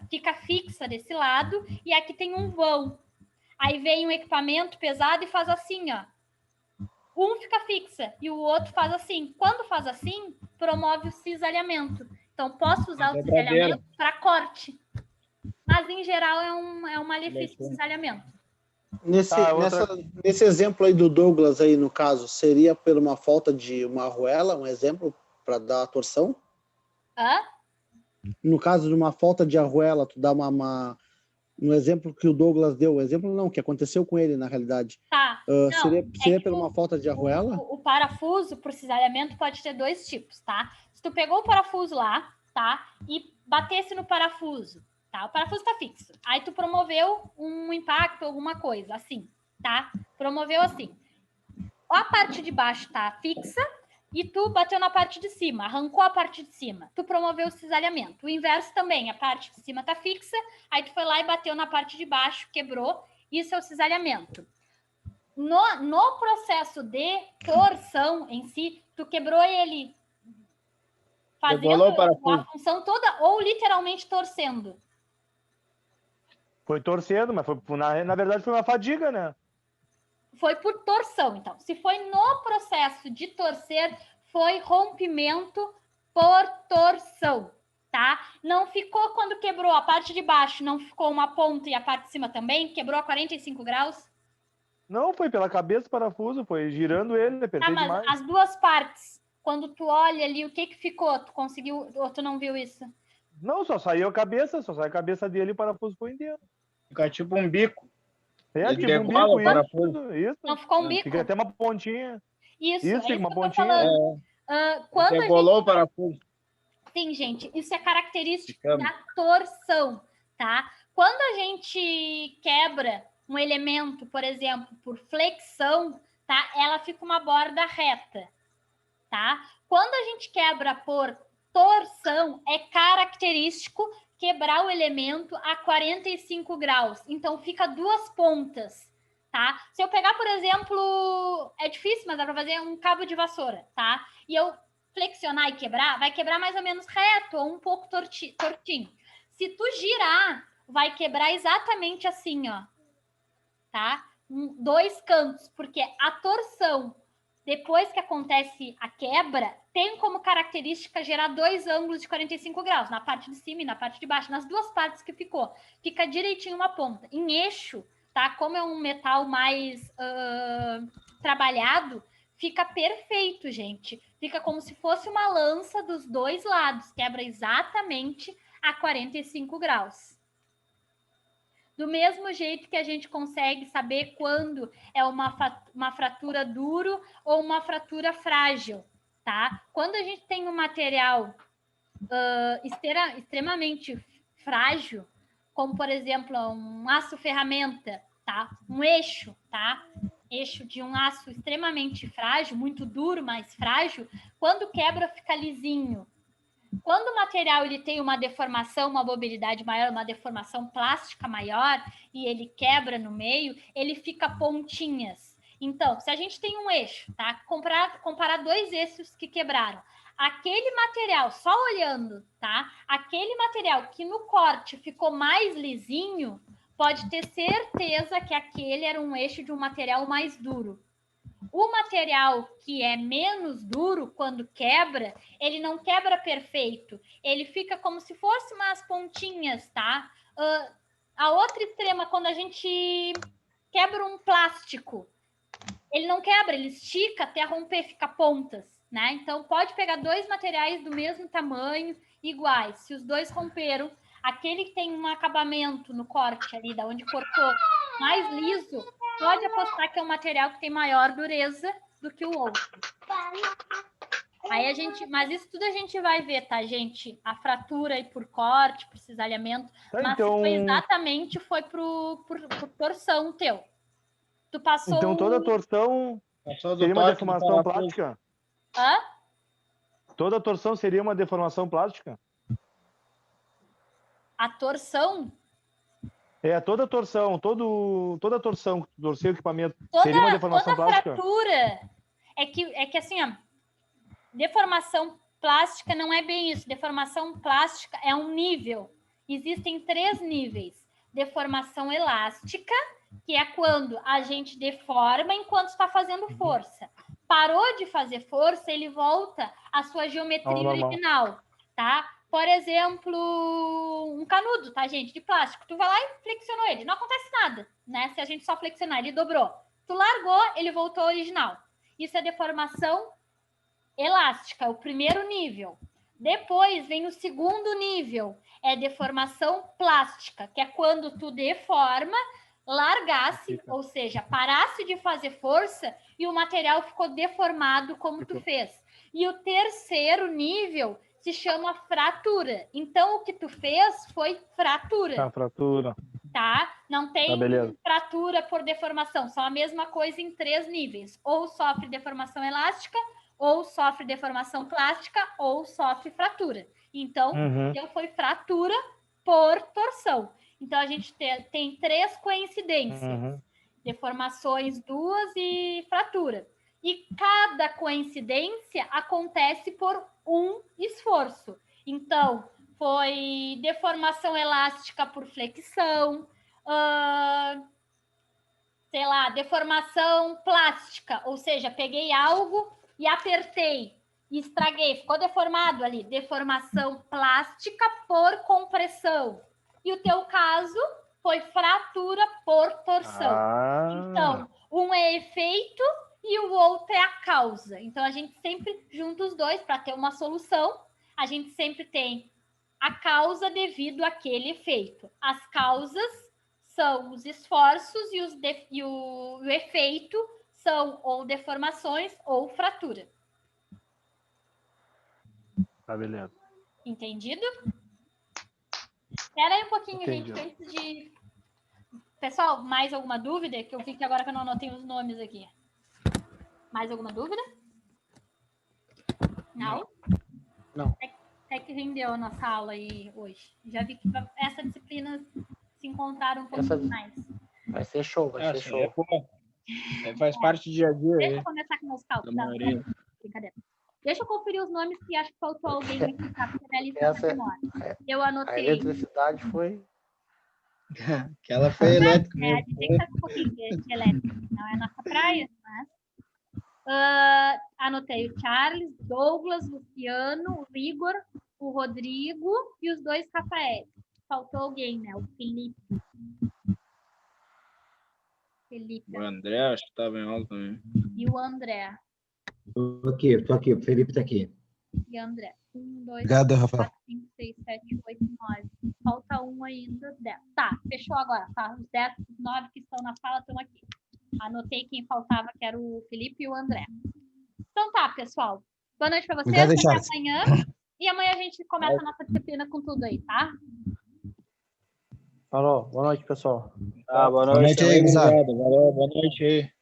Fica fixa desse lado e aqui tem um vão. Aí vem um equipamento pesado e faz assim, ó. Um fica fixa e o outro faz assim. Quando faz assim, promove o cisalhamento. Então, posso usar o cisalhamento para corte. Mas, em geral, é um malefício de cisalhamento. Nesse exemplo aí do Douglas, aí no caso, seria por uma falta de uma arruela, um exemplo, para dar a torção? Hã? No caso de uma falta de arruela, tu dá um exemplo que o Douglas deu, exemplo não, que aconteceu com ele na realidade. Tá. Seria por uma falta de arruela? O parafuso por cisalhamento pode ter dois tipos, tá? Se tu pegou o parafuso lá, tá? E batesse no parafuso, tá? O parafuso tá fixo. Aí tu promoveu um impacto, alguma coisa, assim, tá? Promoveu assim. A parte de baixo tá fixa e tu bateu na parte de cima, arrancou a parte de cima. Tu promoveu o cisalhamento. O inverso também, a parte de cima tá fixa, aí tu foi lá e bateu na parte de baixo, quebrou. Isso é o cisalhamento. No processo de torção em si, tu quebrou ele fazendo a função toda ou literalmente torcendo? Foi torcendo, mas na verdade foi uma fadiga, né? Foi por torção, então. Se foi no processo de torcer, foi rompimento por torção, tá? Não ficou quando quebrou a parte de baixo, não ficou uma ponta e a parte de cima também? Quebrou a 45 graus? Não, foi pela cabeça do parafuso, foi girando ele, apertei mas demais. As duas partes, quando tu olha ali, o que ficou? Tu conseguiu, ou tu não viu isso? Não, só saiu a cabeça dele e o parafuso foi inteiro. Fica tipo um bico. Tipo um bico, o parafuso. Isso. Não ficou um bico? Fica até uma pontinha. Isso fica uma que eu tô pontinha. falando. Quando Decolou o parafuso. Sim, gente, isso é característico da torção, tá? Quando a gente quebra um elemento, por exemplo, por flexão, tá? Ela fica uma borda reta, tá? Quando a gente quebra por torção, é característico quebrar o elemento a 45 graus. Então, fica duas pontas, tá? Se eu pegar, por exemplo, é difícil, mas dá para fazer um cabo de vassoura, tá? E eu flexionar e quebrar, vai quebrar mais ou menos reto ou um pouco tortinho. Se tu girar, vai quebrar exatamente assim, ó, tá? Dois cantos, porque a torção, depois que acontece a quebra, tem como característica gerar dois ângulos de 45 graus, na parte de cima e na parte de baixo, nas duas partes que ficou. Fica direitinho uma ponta. Em eixo, tá? Como é um metal mais trabalhado, fica perfeito, gente. Fica como se fosse uma lança dos dois lados. Quebra exatamente a 45 graus. Do mesmo jeito que a gente consegue saber quando é uma fratura duro ou uma fratura frágil, tá? Quando a gente tem um material extremamente frágil, como, por exemplo, um aço ferramenta, tá? Um eixo, tá? eixo de um aço extremamente frágil, muito duro, mas frágil, quando quebra fica lisinho. Quando o material ele tem uma deformação, uma mobilidade maior, uma deformação plástica maior, e ele quebra no meio, ele fica pontinhas. Então, se a gente tem um eixo, tá? Comparar dois eixos que quebraram. Aquele material, só olhando, tá? Aquele material que no corte ficou mais lisinho, pode ter certeza que aquele era um eixo de um material mais duro. O material que é menos duro, quando quebra, ele não quebra perfeito. Ele fica como se fosse umas pontinhas, tá? A outra extrema, quando a gente quebra um plástico, ele não quebra, ele estica até romper, fica pontas, né? Então, pode pegar dois materiais do mesmo tamanho, iguais. Se os dois romperam, aquele que tem um acabamento no corte ali, da onde cortou, mais liso, pode apostar que é um material que tem maior dureza do que o outro. Aí a gente, mas isso tudo a gente vai ver, tá, gente? A fratura aí por corte, por cisalhamento, mas então... foi exatamente por torção teu. Tu passou. Então toda torção seria uma deformação plástica? Hã? Toda torção seria uma deformação plástica? A torção? Toda torção, toda torção que tu torceu o equipamento seria uma deformação plástica? Toda fratura é que assim, ó, deformação plástica não é bem isso. Deformação plástica é um nível. Existem 3 níveis. Deformação elástica, que é quando a gente deforma enquanto está fazendo força. Parou de fazer força, ele volta à sua geometria original, tá? Por exemplo, um canudo, tá, gente? De plástico. Tu vai lá e flexionou ele. Não acontece nada, né? Se a gente só flexionar, ele dobrou. Tu largou, ele voltou ao original. Isso é deformação elástica, é o primeiro nível. Depois vem o segundo nível, é deformação plástica, que é quando tu deforma, largasse, ou seja, parasse de fazer força e o material ficou deformado como tu fez. E o terceiro nível se chama fratura. Então, o que tu fez foi fratura. Fratura. Tá? Não tem fratura por deformação. São a mesma coisa em 3 níveis. Ou sofre deformação elástica, ou sofre deformação plástica, ou sofre fratura. Então, foi fratura por torção. Então, a gente tem 3 coincidências. Deformações 2 e fratura. E cada coincidência acontece por um esforço. Então, foi deformação elástica por flexão, sei lá, deformação plástica, ou seja, peguei algo e apertei, e estraguei, ficou deformado ali. Deformação plástica por compressão. E o teu caso foi fratura por torção. Então, um é efeito e o outro é a causa. Então, a gente sempre junta os dois para ter uma solução. A gente sempre tem a causa devido àquele efeito. As causas são os esforços e o efeito são ou deformações ou fratura. Tá, beleza. Entendido? Espera aí um pouquinho, gente, antes de... Pessoal, mais alguma dúvida? Que eu vi que agora que eu não anotei os nomes aqui. Mais alguma dúvida? Não? Não. Até que rendeu a nossa aula aí hoje. Já vi que essa disciplina se encontraram um pouquinho mais. Vai ser show, vai ser show. Faz parte do dia a dia. Deixa eu começar com meus cálculos. Brincadeira. Deixa eu conferir os nomes que acho que faltou alguém aqui, tá? Porque a lista eu anotei. A eletricidade foi... Aquela foi elétrica. A gente tem que estar com um pouquinho de elétrica. Não é nossa praia, mas... anotei o Charles, Douglas, Luciano, o Igor, o Rodrigo e os 2 Rafael. Faltou alguém, né? O Felipe. O André, acho que estava em aula também. E o André. Tô aqui, o Felipe tá aqui. E André. 1, 2, Obrigado, 3, Rafael. 4, 5, 6, 7, 8, 9. Falta um ainda, 10. Tá, fechou agora. Tá? Os 10, os 9 que estão na sala estão aqui. Anotei quem faltava, que era o Felipe e o André. Então tá, pessoal. Boa noite para vocês. Obrigado, até amanhã. E amanhã a gente começa a nossa disciplina com tudo aí, tá? Alô, boa noite, pessoal. Boa noite aí, gurizada. Valeu, boa noite aí.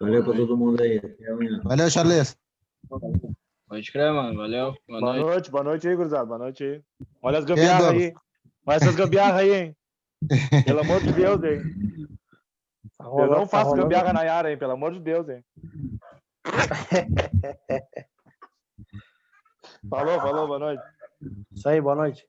Valeu pra todo mundo aí. Até amanhã. Valeu, Charles. Pode crer, mano. Valeu. Boa noite aí, gurizada. Boa noite aí. Olha as gambiarras aí. Olha essas gambiarras aí, hein? Pelo amor de Deus, hein? Eu não faço gambiarra na Yara, hein? Pelo amor de Deus, hein? Falou, boa noite. Isso aí, boa noite.